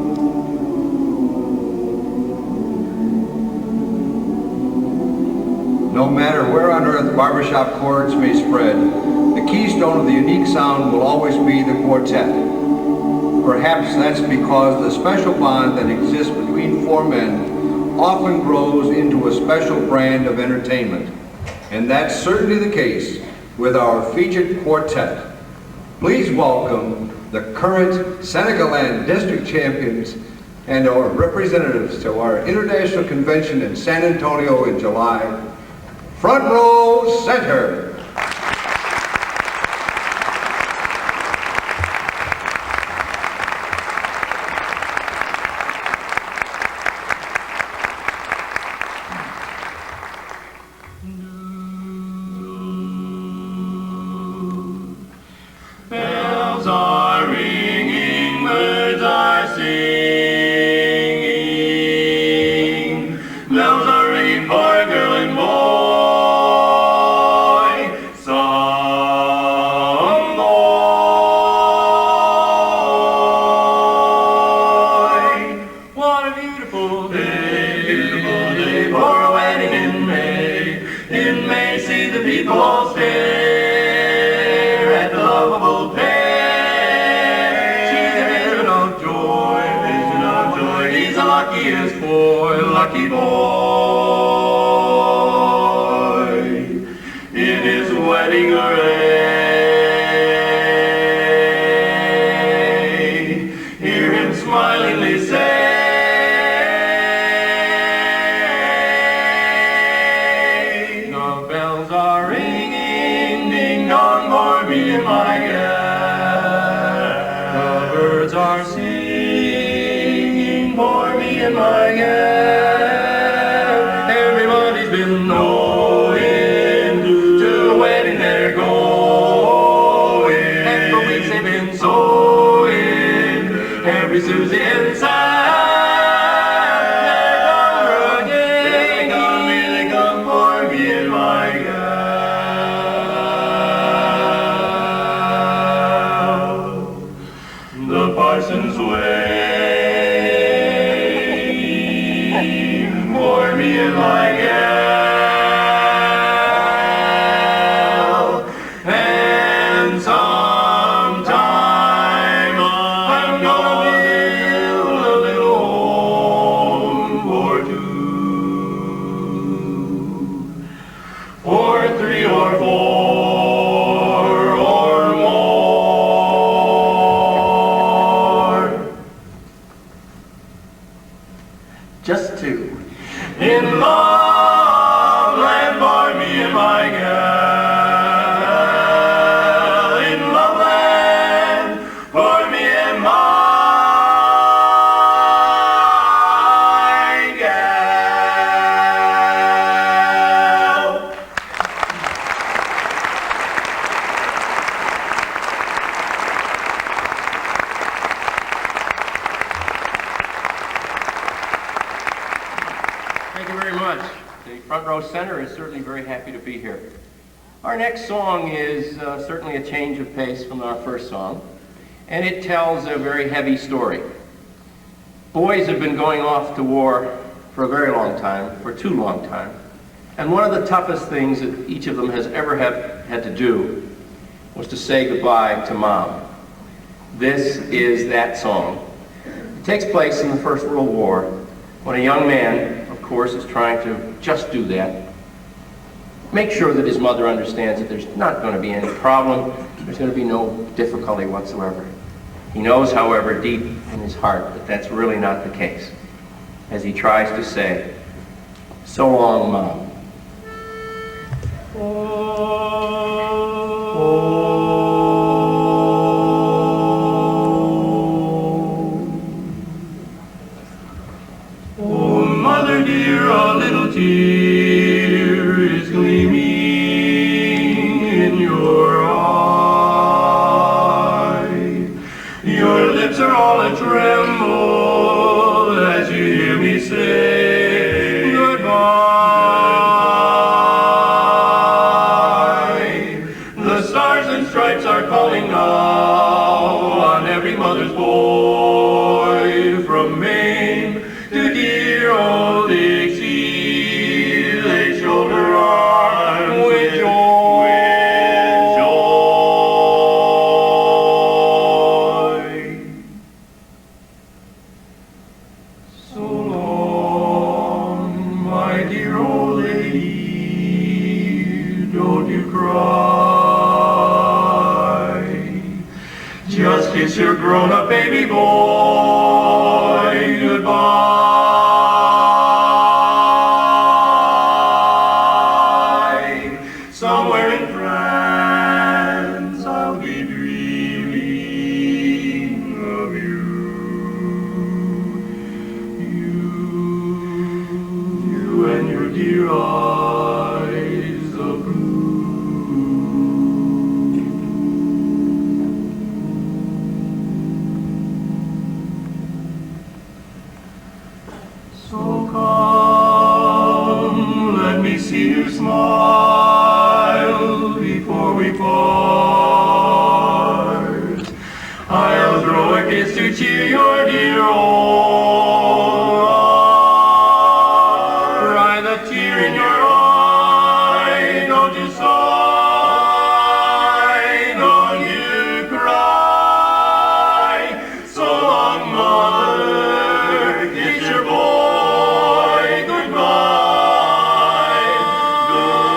No matter where on earth barbershop chords may spread, the keystone of the unique sound will always be the quartet. Perhaps that's because the special bond that exists between four men often grows into a special brand of entertainment. And that's certainly the case with our featured quartet. Please welcome the current Senegaland district champions and our representatives to our international convention in San Antonio in July. Front row center. Bells are ringing, birds are singing. Bells are ringing for girl and boy. Some boy. What a beautiful day for a wedding in May. In May, see the people all stare at the lovable pair. She's a vision of joy, vision of joy. He's the luckiest boy, lucky boy, in his wedding array. Hear him smilingly say, the bells are ringing, ding dong for me and my gal. The birds are singing for me and my gal. Everybody's been knowing to the wedding they're going. And for weeks they've been sewing every Susie inside. They come for me and my gal. The parson's way for me and my gal. And sometime I'm gonna build a little home for two, or three, or four, or more. Just two. In love land for me and my gal. In love land for me and my gal. Thank you very much. The front row center is certainly very happy to be here. Our next song is certainly a change of pace from our first song, and it tells a very heavy story. Boys have been going off to war for a very long time, for too long time, and one of the toughest things that each of them has ever had to do was to say goodbye to Mom. This is that song. It takes place in the First World War, when a young man, of course, is trying to just do that. Make sure that his mother understands that there's not going to be any problem, there's going to be no difficulty whatsoever. He knows, however, deep in his heart that that's really not the case, as he tries to say, "So long, Mom." Oh, mother dear, a little tear is gleaming in your eye. Your lips are all a tremble as you hear me say goodbye. The stars and stripes are calling now on every mother's boy, from Maine to dear old Dixie. They shoulder arms with joy. kiss your grown-up baby boy goodbye. Somewhere in France I'll be dreaming of you. You and your dear eyes of blue. So come, let me see you smile before we part. I'll throw a kiss to cheer your dear old heart. Cry the tear in your eye, don't you sigh, don't you cry. So long, mother, kiss your boy goodbye. Goodbye.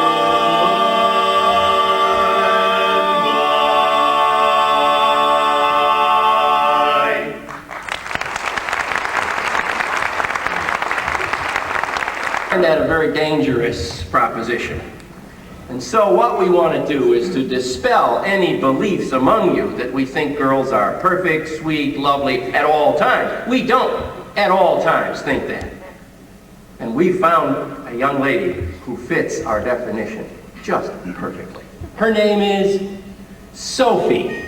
I find that a very dangerous proposition. And so what we want to do is to dispel any beliefs among you that we think girls are perfect, sweet, lovely at all times. We don't at all times think that. And we found a young lady who fits our definition just perfectly. Her name is Sophie.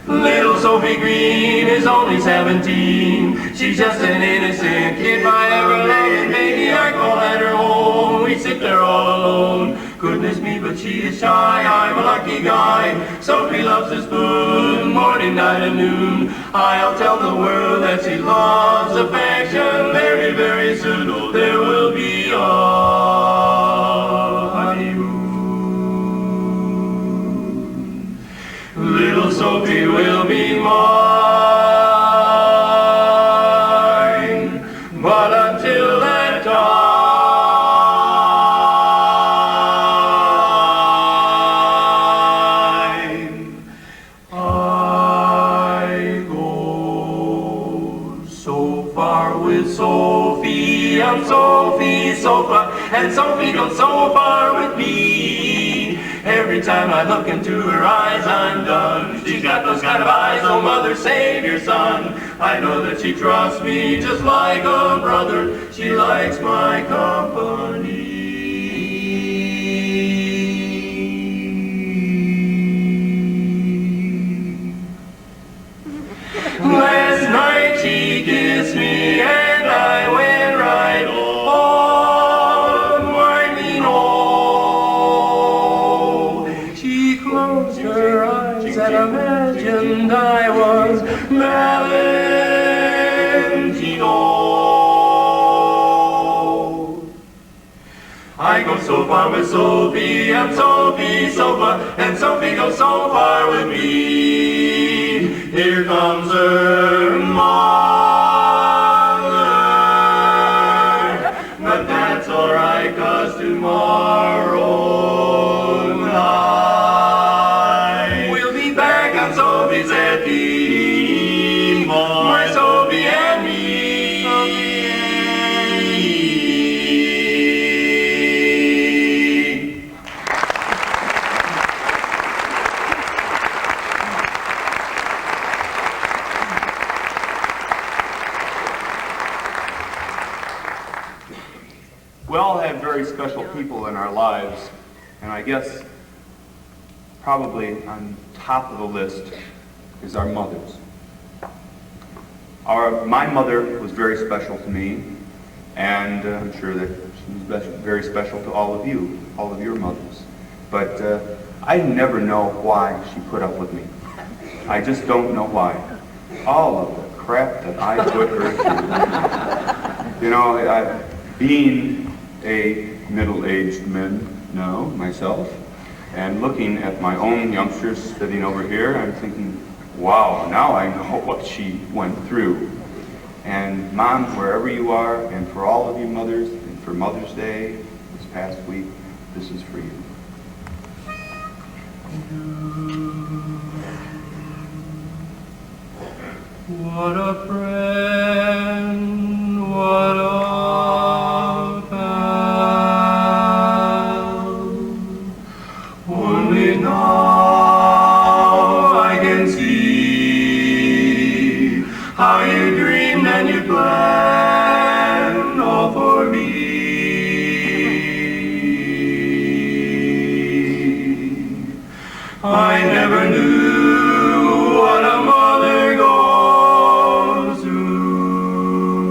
Little Sophie Green is only 17. She's just an innocent kid. If I ever let baby, I call at her home. We sit there all alone. Goodness me, but she is shy. I'm a lucky guy. Sophie loves to spoon, morning, night, and noon. I'll tell the world that she loves affection. Very, very soon, oh, there will be a honeymoon. Little Sophie will be mine, but until that time, I go so far with Sophie. I'm Sophie so far, and Sophie goes so far with me. Every time I look into her eyes, I'm done. She's got those kind of eyes, oh mother, save your son. I know that she trusts me just like a brother. She likes my company. Last night she kissed me and I went right on. I mean, oh, she closed her eyes and imagined I was Valentino. I go so far with Sophie, and Sophie so far, and Sophie goes so far with me. Here comes her mother, but that's alright, 'cause tomorrow night we'll be back on Sophie's at the my Sophie and me. We all have very special people in our lives, and I guess probably on top of the list is our mothers. My mother was very special to me, and I'm sure that she was very special to all of you, all of your mothers. But I never know why she put up with me. I just don't know why. All of the crap that I put her through. You know, being a middle-aged man now, myself, and looking at my own youngsters sitting over here, I'm thinking, wow, now I know what she went through. And Mom, wherever you are, and for all of you mothers, and for Mother's Day this past week, This is for you. What a friend, what a pal. Only now I can see how you dreamed and you planned all for me. I never knew what a mother goes through.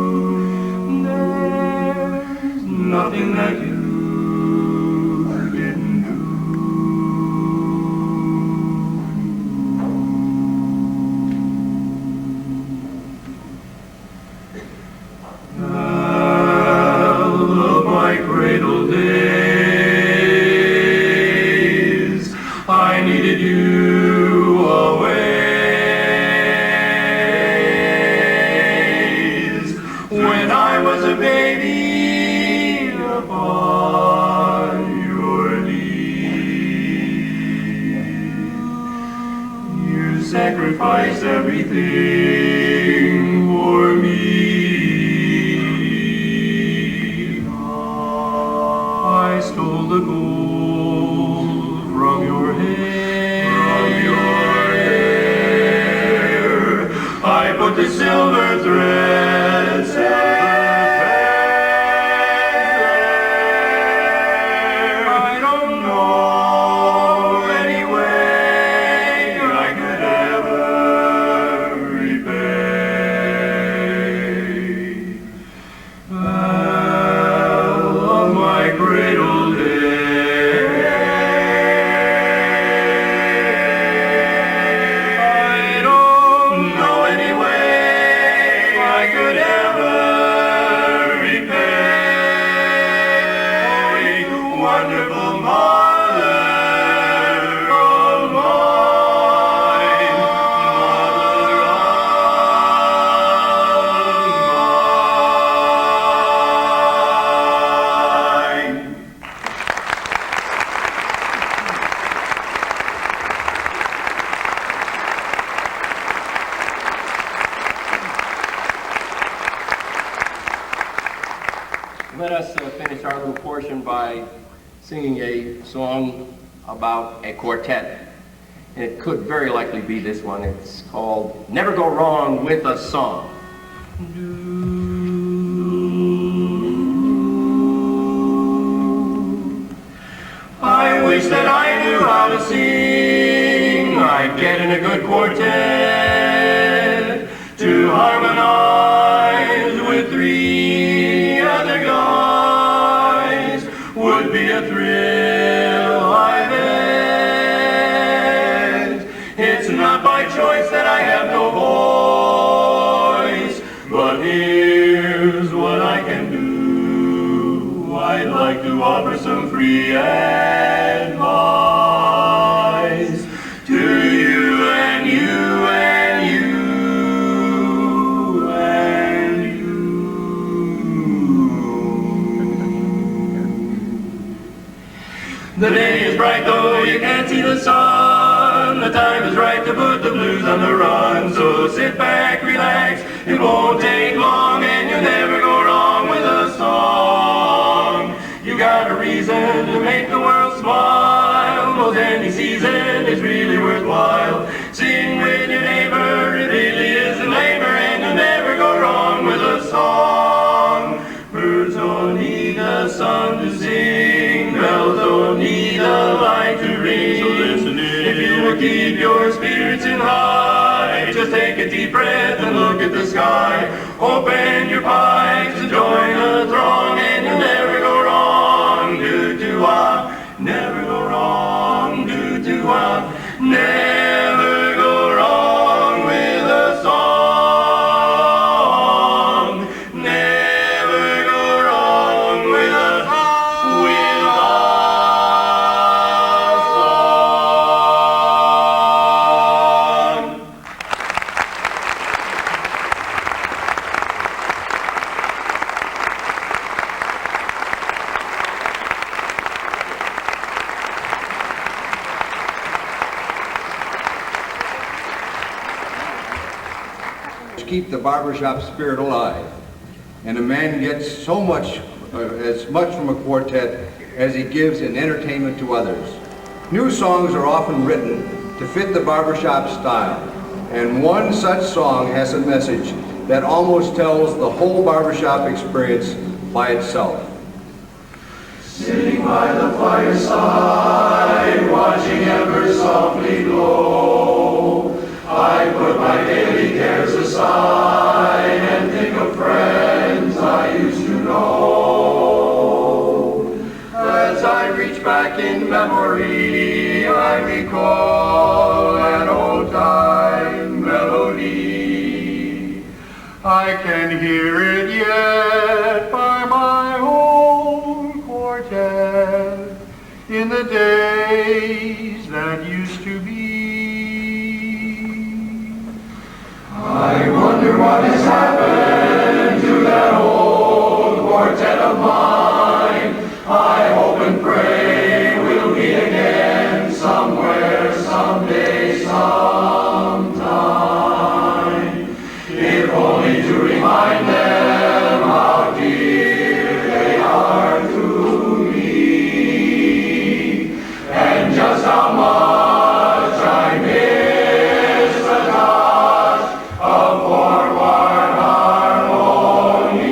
There's nothing that you didn't do. Well, of my cradle days, I needed you always. When I was a baby upon your knee, you sacrificed everything for me. I stole the gold from your hair. I put the silver threads there. I don't know any way I could ever repay. Well, of my cradle days, I don't know any way I could ever repay. Wonderful mother of mine, mother of mine. Let us finish our little portion by singing a song about a quartet. And it could very likely be this one. It's called Never Go Wrong with a Song. I wish that I knew how to sing. I'd get in a good quartet to harmonize with three other guys. Would be a thrill, I bet. It's not by choice that I have no voice, but here's what I can do. I'd like to offer some free advice to you and you and you and you. The day is bright though you can't see the sun. The time is right to put the blues on the run. So sit back, relax, it won't take long, and you'll never go wrong with a song. You got a reason to make the world smile. Most any season is really worthwhile. Sing with your neighbor, it really isn't labor, and you'll never go wrong with a song. Birds don't need the sun to sing, bells don't need a light to ring. So listen in. If you will keep your spirits in high, just take a deep breath and look at the sky. Open your pipes and join the throng, and you'll never go wrong. Do-do-wah, never go wrong. Do-do-wah, never go wrong with a song. Never go wrong with a song. keep the barbershop spirit alive. And a man gets so much, as much from a quartet as he gives in entertainment to others. New songs are often written to fit the barbershop style, and one such song has a message that almost tells the whole barbershop experience by itself. Sitting by the fireside, watching embers softly glow, I put my daily cares aside and think of friends I used to know. As I reach back in memory, I recall an old time melody. I can hear it yet by my old quartet in the days that used to be. I wonder what has happened to that old quartet of mine. I hope and pray we'll meet again somewhere, someday, sometime. If only to remind them how dear they are to me, and just how much I miss the touch of forward harmony.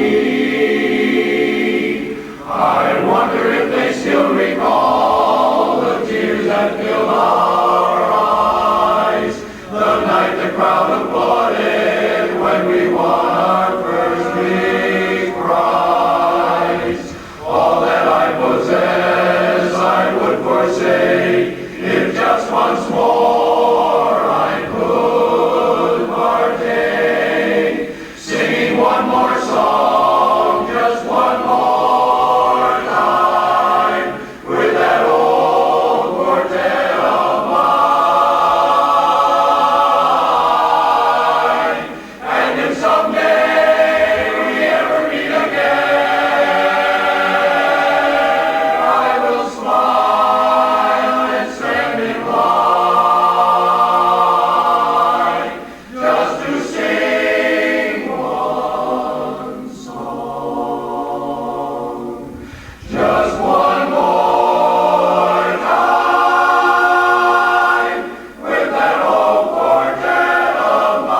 I wonder if they still recall the tears that filled our eyes the night the crowd applauded when we won our first big prize. All that I possess I would forsake if just once more I could partake, singing one more song, just one more time, with that old quartet of mine. And if someday we ever meet again, I will smile and stand in line just to sing one song, just one more time, with that old quartet of mine.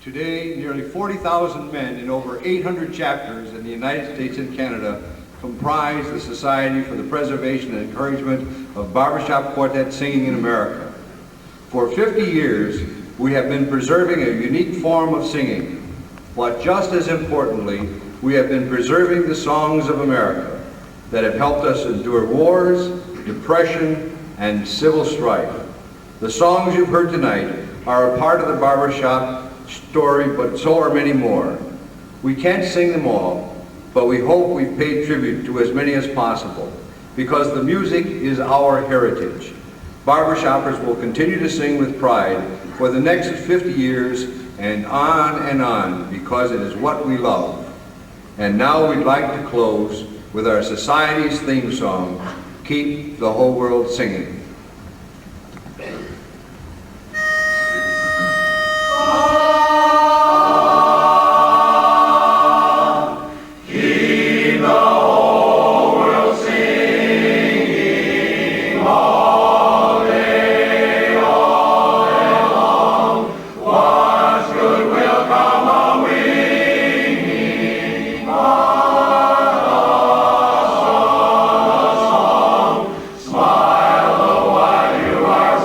Today, nearly 40,000 men in over 800 chapters in the United States and Canada comprise the Society for the Preservation and Encouragement of Barbershop Quartet Singing in America. For 50 years, we have been preserving a unique form of singing, but just as importantly, we have been preserving the songs of America that have helped us endure wars, depression, and civil strife. The songs you've heard tonight are a part of the barbershop story, but so are many more. We can't sing them all, but we hope we've paid tribute to as many as possible, because the music is our heritage. Barbershoppers will continue to sing with pride for the next 50 years and on, because it is what we love. And now we'd like to close with our society's theme song, Keep the Whole World Singing. Keep the whole world singing all day long. Watch goodwill come a-winging on a song. Smile the while you are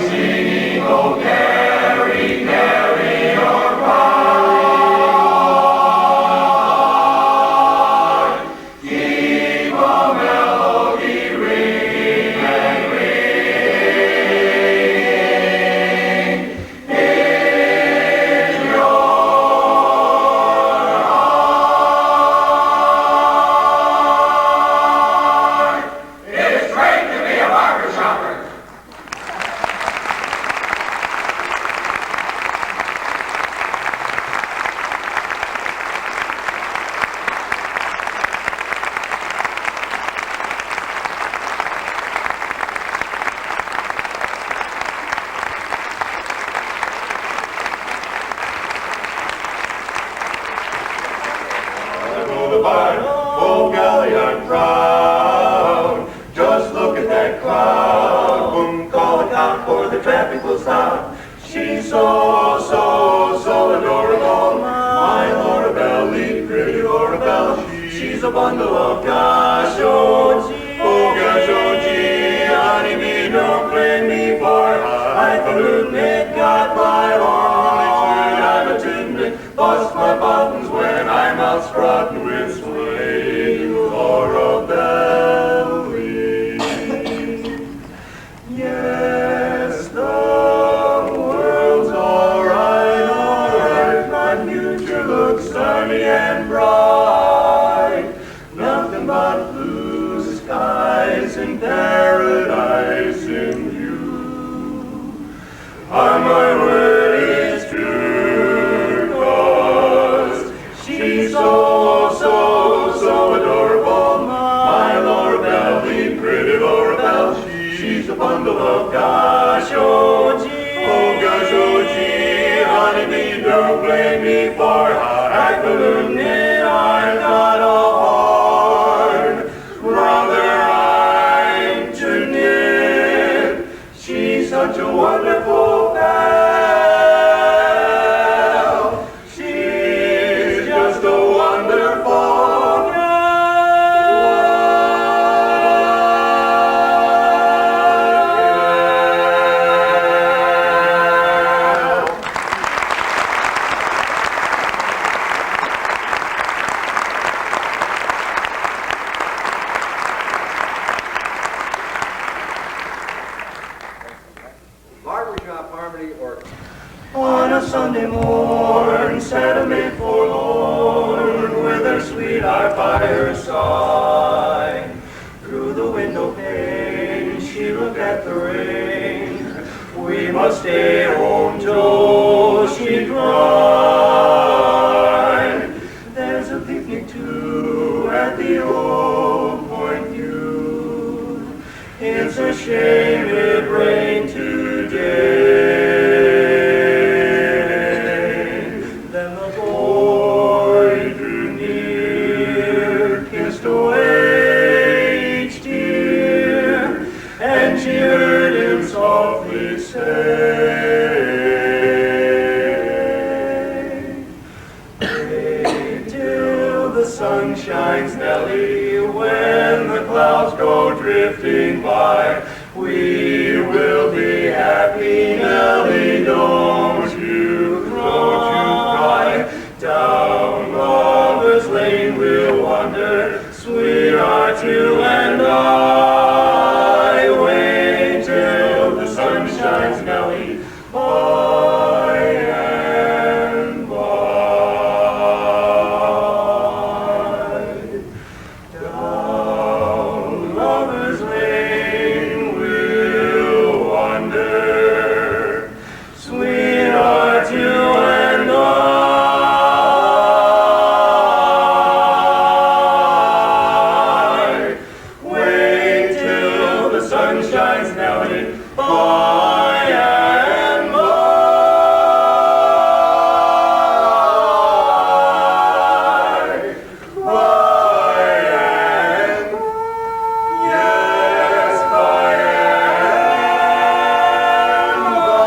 singing. Oh, carry your pride. Keep a melody ring and ring in your heart. so adorable. My Laura Belle, pretty Laura Belle. She's a bundle of gosh, oh gee, honey, me don't blame me for highfalutin it got my only true I'm a tin bust my buttons when I'm out strutting with sweet Laura Belle. Yes, the world's alright, my future looks sunny and bright. Nothing but blue skies and paradise in view. My word is true, 'cause she's so adorable. My Laura Belle, pretty Laura Belle. She's a bundle of gosh, oh gee, honey, me don't blame me for highfalutin it. I've got a horn, brother, I'm to knit. She's such a wonderful gal. She's just a wonderful gal. Barbershop Harmony Orchestra. On a Sunday morn, sat a maid forlorn, with her sweetheart by her side. Through the window pane, she looked at the rain. We must stay home till she cried. There's a picnic too at the old Point View. It's a shame it rained today. Then the boy drew near, kissed away each tear, and she heard him softly say, wait till the sun shines, Nellie, when the clouds go drifting by. We will be happy, Nellie, don't you cry. Down Lover's Lane we'll wander, sweetheart, you and I. Wait till the sun shines, Nellie, by and by. Down Lover's Lane we'll wander, sweetheart, you and I. Wait till the sun shines, Nellie, by and by. By and yes, by and by.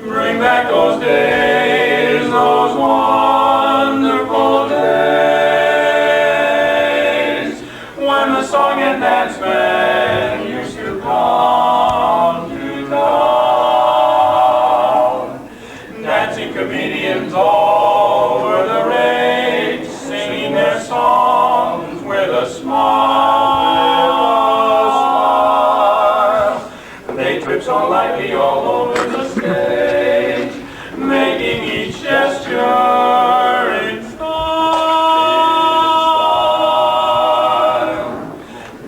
Bring back those days, those wonderful days, when the song and dance band used to come to town. Dancing comedians all were the rage, singing their songs with a smile. They trip so lightly all over the stage, making each gesture in style.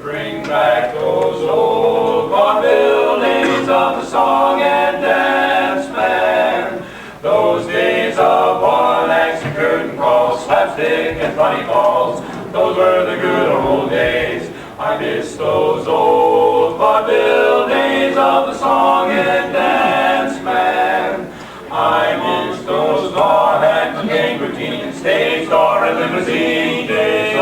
Bring back those old vaudeville days of the song and dance band, those days of one-act and curtain calls, slapstick and funny balls. Those were the good old days. I miss those old vaudeville days of the song and dance band. I miss those long and gang routine, stage door and limousine days.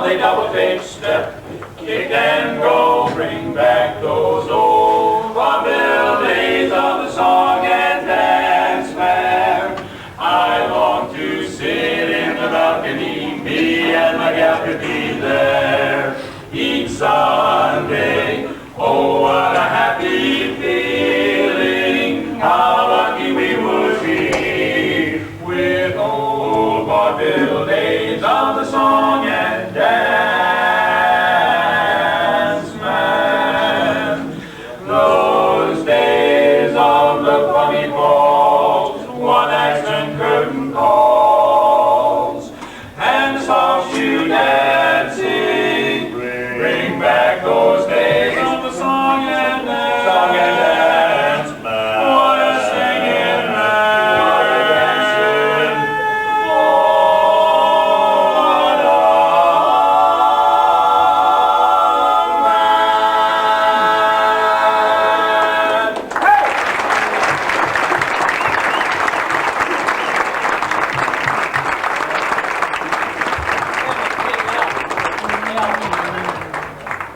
jolly double take step, kick and go, bring back those old vaudeville days of the song and dance fair. I long to sit in the balcony, me and my gal could be there each Sunday. Oh, what a happy feeling, how lucky we would be with old vaudeville days of the song and dance man. Those days of the funny balls, one acts and curtain calls, and soft shoe dancing, bring back those days of the song and dance man. What a singing man, what a dancing, what a man.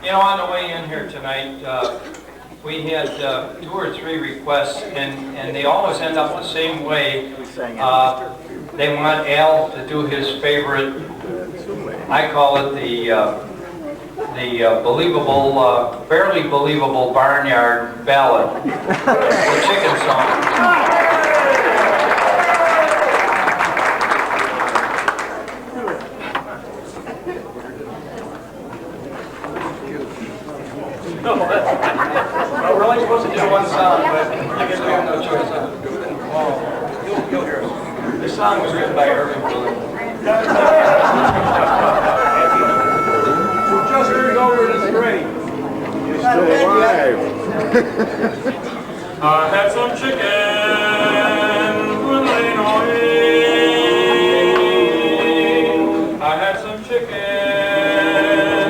You know, on the way in here tonight, we had 2 or 3 requests, and they always end up the same way. They want Al to do his favorite, I call it the believable, barely believable barnyard ballad, the chicken song. No, we're only supposed to do one song, but I guess we have no choice. You'll hear it. This song was written by Irving Berlin. Just heard over this grade. You're still alive. I had some chicken with laying on it. I had some chicken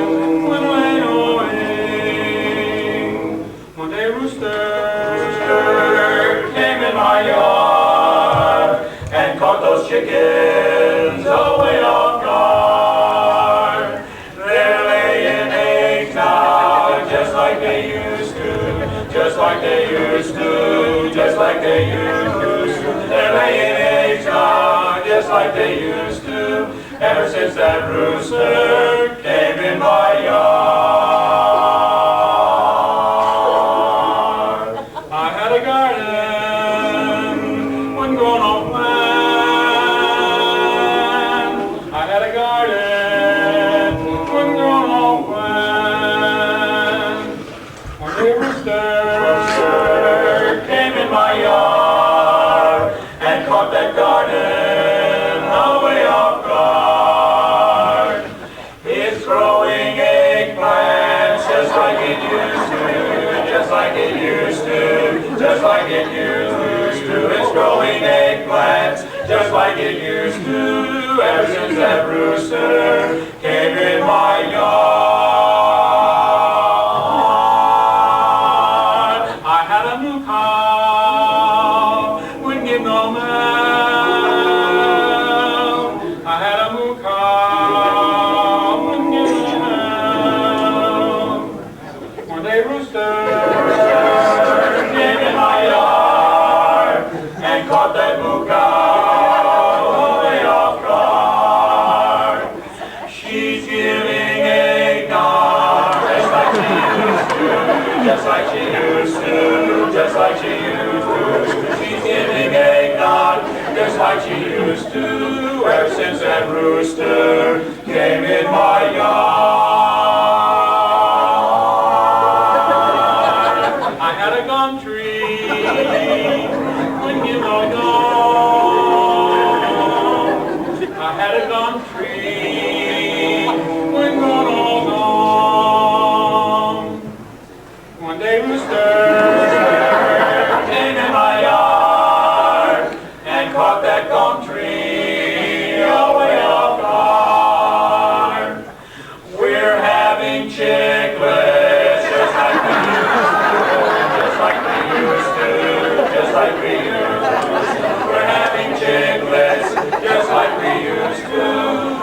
with laying on it. One day rooster came in my yard and caught those chickens away off guard. They're laying eggs now just like they used to, just like they used to, just like they used to. They're laying eggs now just like they used to, ever since that rooster came in my yard. I had a garden, one grown off land. I had a garden, one grown off land. One day rooster came in my yard and caught that garden away off guard. It's growing eggplants just like it used to, just like it used to, just like it used to. It's growing eggplants just like it used to, ever since that rooster came in my yard. I had a moo cow, wouldn't give no milk. I had a moo cow, wouldn't give no milk. One day rooster came in my yard and caught that moo cow away off guard. She's giving eggnog just like she used to, just like she used to, just like she used to. She's giving eggnog just like she used to, ever since that rooster came in my yard. I had a gum tree, wouldn't give no gum. I had a gum tree, wouldn't go no gum. One day rooster came in my yard and caught that gum tree away off guard. We're having chicklets just like we used to, just like we used to, just like we used to. We're having chicklets just like we used to,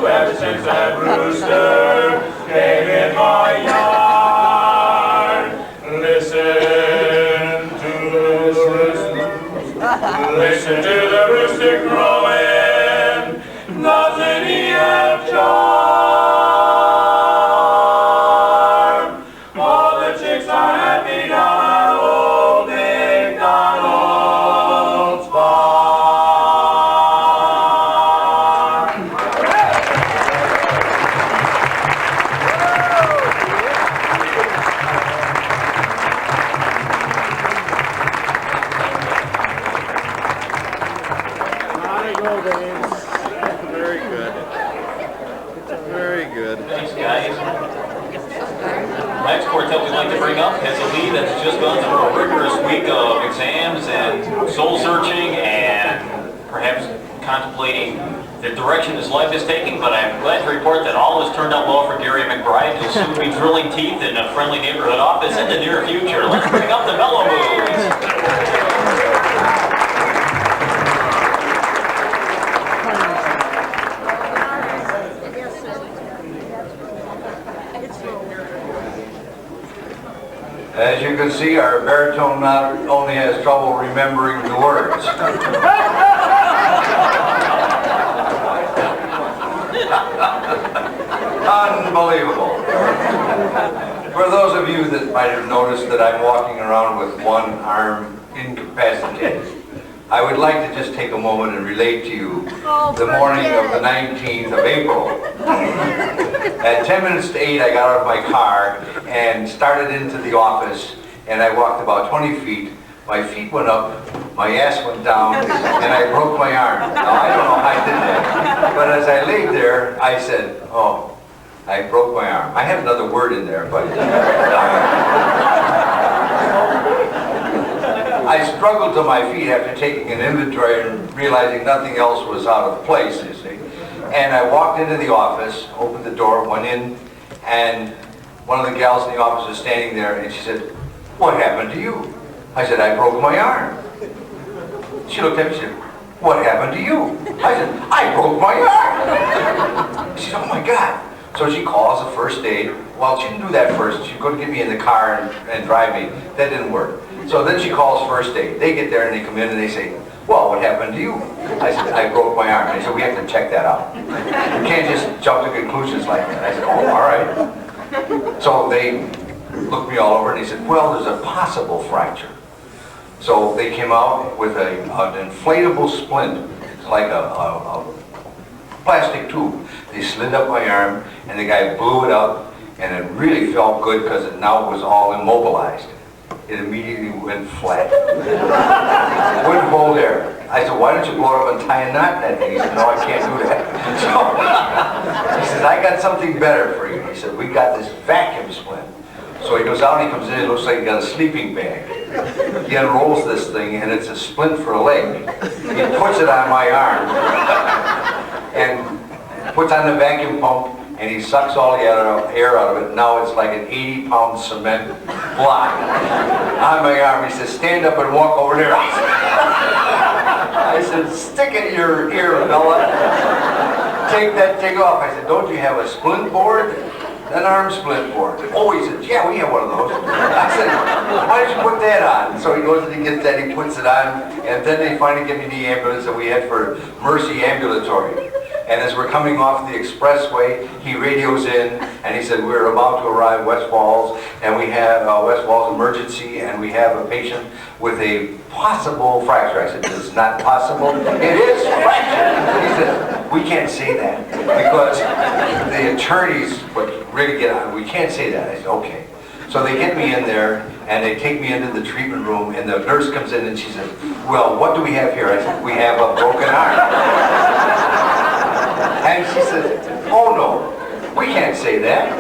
ever since that rooster next quartet we'd like to bring up has a lead that's just gone through a rigorous week of exams and soul searching and perhaps contemplating the direction his life is taking, but I'm glad to report that all has turned out well for Gary McBride. He'll soon be drilling teeth in a friendly neighborhood office in the near future. Let's bring up the Mellow Moods. As you can see, our baritone not only has trouble remembering the words. Unbelievable. For those of you that might have noticed that I'm walking around with one arm incapacitated, I would like to just take a moment and relate to you the morning of the 19th of April. At 10 minutes to 8, I got out of my car and started into the office, and I walked about 20 feet. My feet went up, my ass went down, and I broke my arm. Now, I don't know how I did that, but as I laid there, I said, oh, I broke my arm. I had another word in there, but I struggled to my feet after taking an inventory and realizing nothing else was out of place, you see. And I walked into the office, opened the door, went in, and one of the gals in the office was standing there, and she said, what happened to you? I said, I broke my arm. She looked at me and said, what happened to you? I said, I broke my arm. She said, oh my God. So she calls the first aid. Well, she didn't do that first. She couldn't get me in the car and drive me. That didn't work. So then she calls first aid. They get there and they come in and they say, well, what happened to you? I said, I broke my arm. They said, we have to check that out. You can't just jump to conclusions like that. I said, oh, all right. So they looked me all over and they said, well, there's a possible fracture. So they came out with an inflatable splint. It's like a plastic tube. They slid up my arm and the guy blew it up, and it really felt good because it now was all immobilized. It immediately went flat. Wouldn't hold air. I said, why don't you blow it up and tie a knot in that thing? He said, no, I can't do that. So he said, I got something better for you. He said, we got this vacuum splint. So he goes out and he comes in, it looks like he got a sleeping bag. He unrolls this thing and it's a splint for a leg. He puts it on my arm and puts on the vacuum pump and he sucks all the air out of it. Now it's like an 80-pound cement block on my arm. He says, stand up and walk over there. I said, stick it in your ear, fella. Take that thing off. I said, don't you have a splint board? An arm splint board. Oh, he said, yeah, we have one of those. I said, why don't you put that on? So he goes and he gets that, he puts it on, and then they finally get me the ambulance that we had for Mercy Ambulatory. And as we're coming off the expressway, he radios in, and he said, we're about to arrive West Falls, and we have West Falls emergency, and we have a patient with a possible fracture. I said, it's not possible. It is fractured. He said, we can't say that, because the attorneys would really get on. We can't say that. I said, okay. So they get me in there, and they take me into the treatment room, and the nurse comes in, and she says, well, what do we have here? I said, we have a broken arm. And she said, oh no, we can't say that.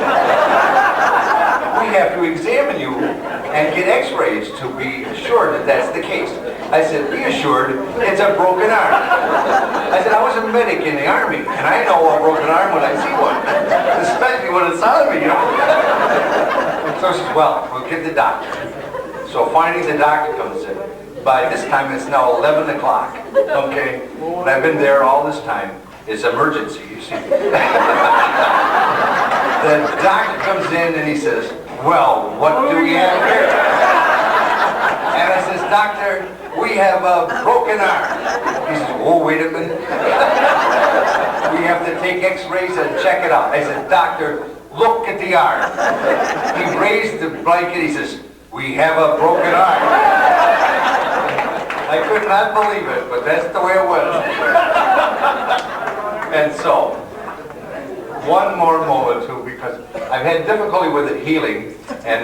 We have to examine you and get x-rays to be assured that that's the case. I said, be assured it's a broken arm. I said, I was a medic in the Army, and I know a broken arm when I see one, especially when it's on me, you know. So she said, well, we'll get the doctor. So finally the doctor comes in. By this time it's now 11 o'clock, okay? And I've been there all this time. It's emergency, you see. The doctor comes in and he says, well, what do we have here? And I says, doctor, we have a broken arm. He says, oh, wait a minute. We have to take x-rays and check it out. I said, doctor, look at the arm. He raised the blanket, he says, we have a broken arm. I could not believe it, but that's the way it was. And so, one more moment too, because I've had difficulty with it healing, and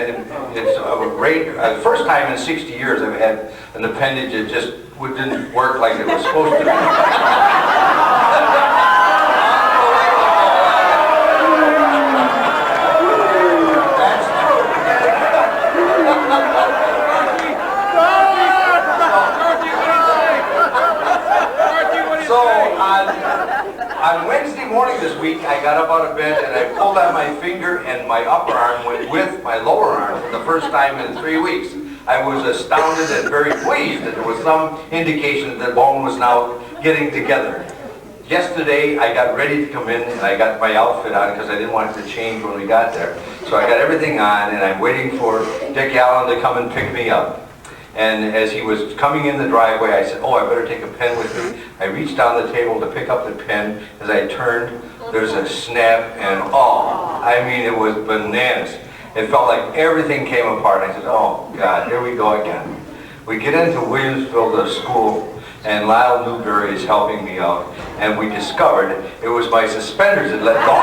it's a great, the first time in 60 years I've had an appendage that just didn't work like it was supposed to. That's true. I got up out of bed and I pulled on my finger and my upper arm went with my lower arm for the first time in 3 weeks. I was astounded and very pleased that there was some indication that the bone was now getting together. Yesterday, I got ready to come in and I got my outfit on because I didn't want it to change when we got there. So I got everything on and I'm waiting for Dick Allen to come and pick me up. And as he was coming in the driveway, I said, oh, I better take a pen with me. I reached down the table to pick up the pen. As I turned, there's a snap and oh, I mean, it was bananas. It felt like everything came apart. I said, oh, God, here we go again. We get into Williamsville, the school, and Lyle Newberry is helping me out. And we discovered it was my suspenders that let go.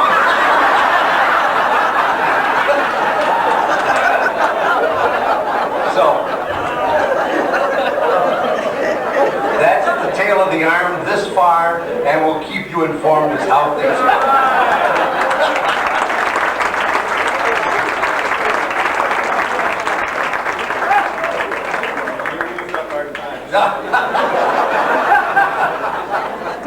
So, that's the tail of the arm this far, and we'll keep you informed as how things go.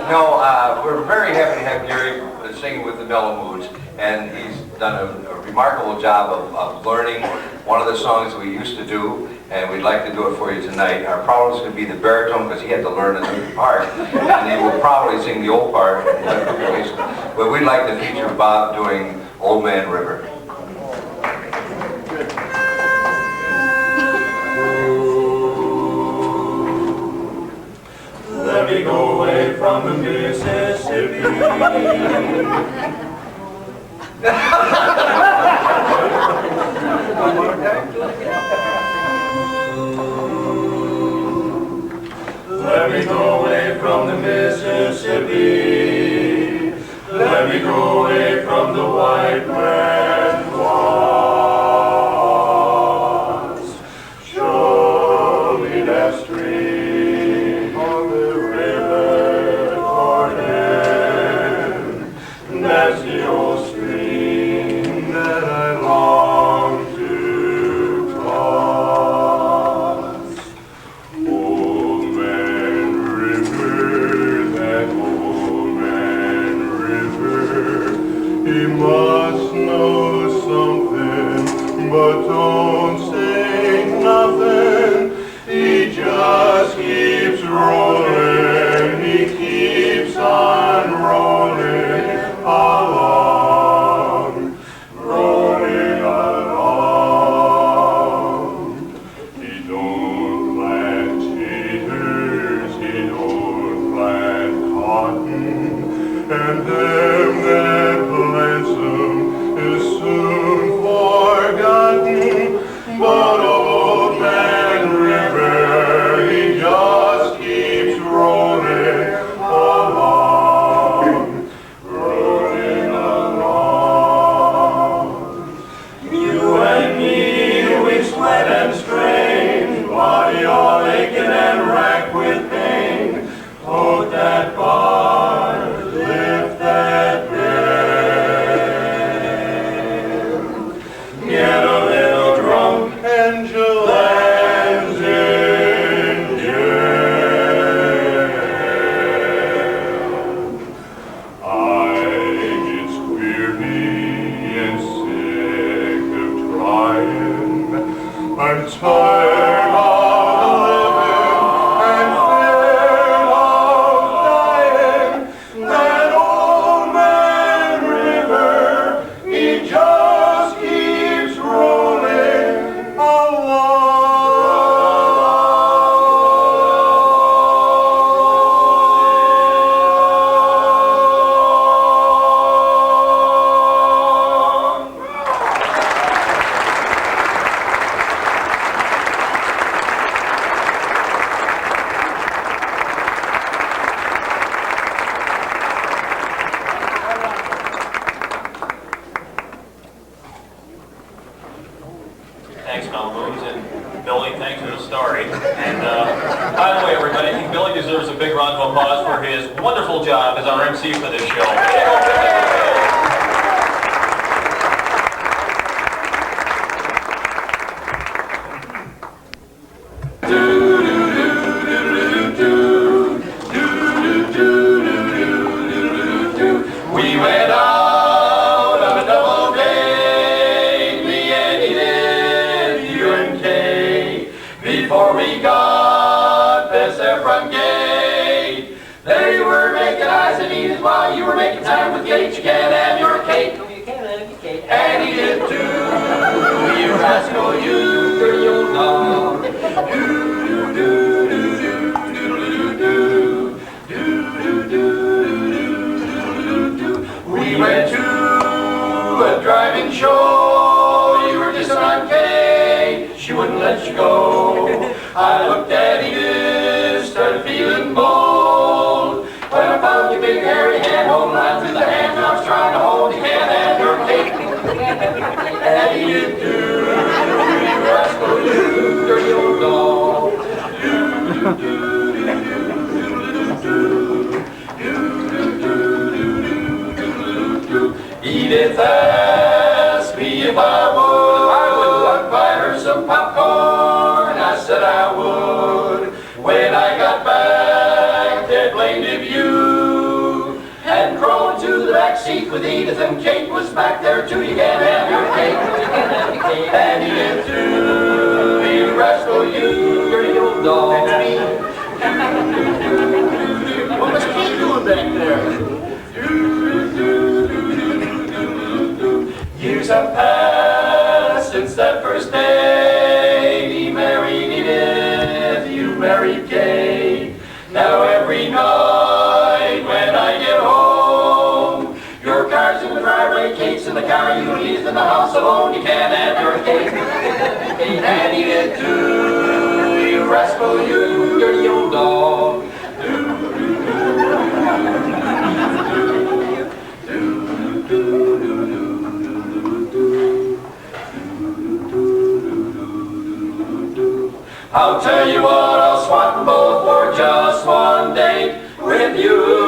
No, we're very happy to have Gary singing with the Mellow Moods, and he's done a remarkable job of learning one of the songs that we used to do, and we'd like to do it for you tonight. Our problem is going to be the baritone, because he had to learn a new part, and he will probably sing the old part, but we'd like to feature Bob doing Old Man River. Let me go away from the Mississippi. Let me go away from the Mississippi. Let me go away from the white man's laws. Show me that stream on the river Jordan. That's the old stream that I long to cross. Old Man River, that old man river, he must know something, but don't say nothing. He just keeps rolling, he keeps on rolling along, rolling along. He don't plant taters, he don't plant cotton, and them that plants them is soon forgotten. But old man River, he just keeps rolling along, rolling along. You and me, we sweat and strain, body all aching and racked with pain. Hold that bar, lift that bell. Get a little drunk and Joanne's in jail. I get squeamy and sick of trying. I'm tired of living and fear of dying. That old man River, he just keeps rolling along. Thanks, Mellow Moods, and Billy, thanks for the story. And by the way, everybody, I think Billy deserves a big round of applause for his wonderful job as our MC for this show. We went on before we got past their front gate. There you were making eyes at Edith while you were making time with Kate. You can't have your cake. You can't have your cake. And he did too. You rascal, you dirty old dog. We went to a driving show. You were just on Kate. She wouldn't let you go. I looked at Edith, started feeling bold. When I found your big hairy hand holding on to the hand I was trying to hold, you can't have your cake. And Edith too. You rascal, you dirty old dog. Edith asked me if I would buy her some popcorn. I said I would. When I got back, they blamed if you hadn't crawled into the back seat with Edith, and Kate was back there too. You can't have your cake. And Edith too. You rascal, you dirty old dog. What was Kate doing back there? Years have passed since that first day. He married Edith, you married Kate. Now every night when I get home, your car's in the driveway, Kate's in the car, you and Edith in the house alone. You can't have your cake. And Edith too, you rascal, you dirty old dog. I'll tell you what, I'll swap them both for just one date with you.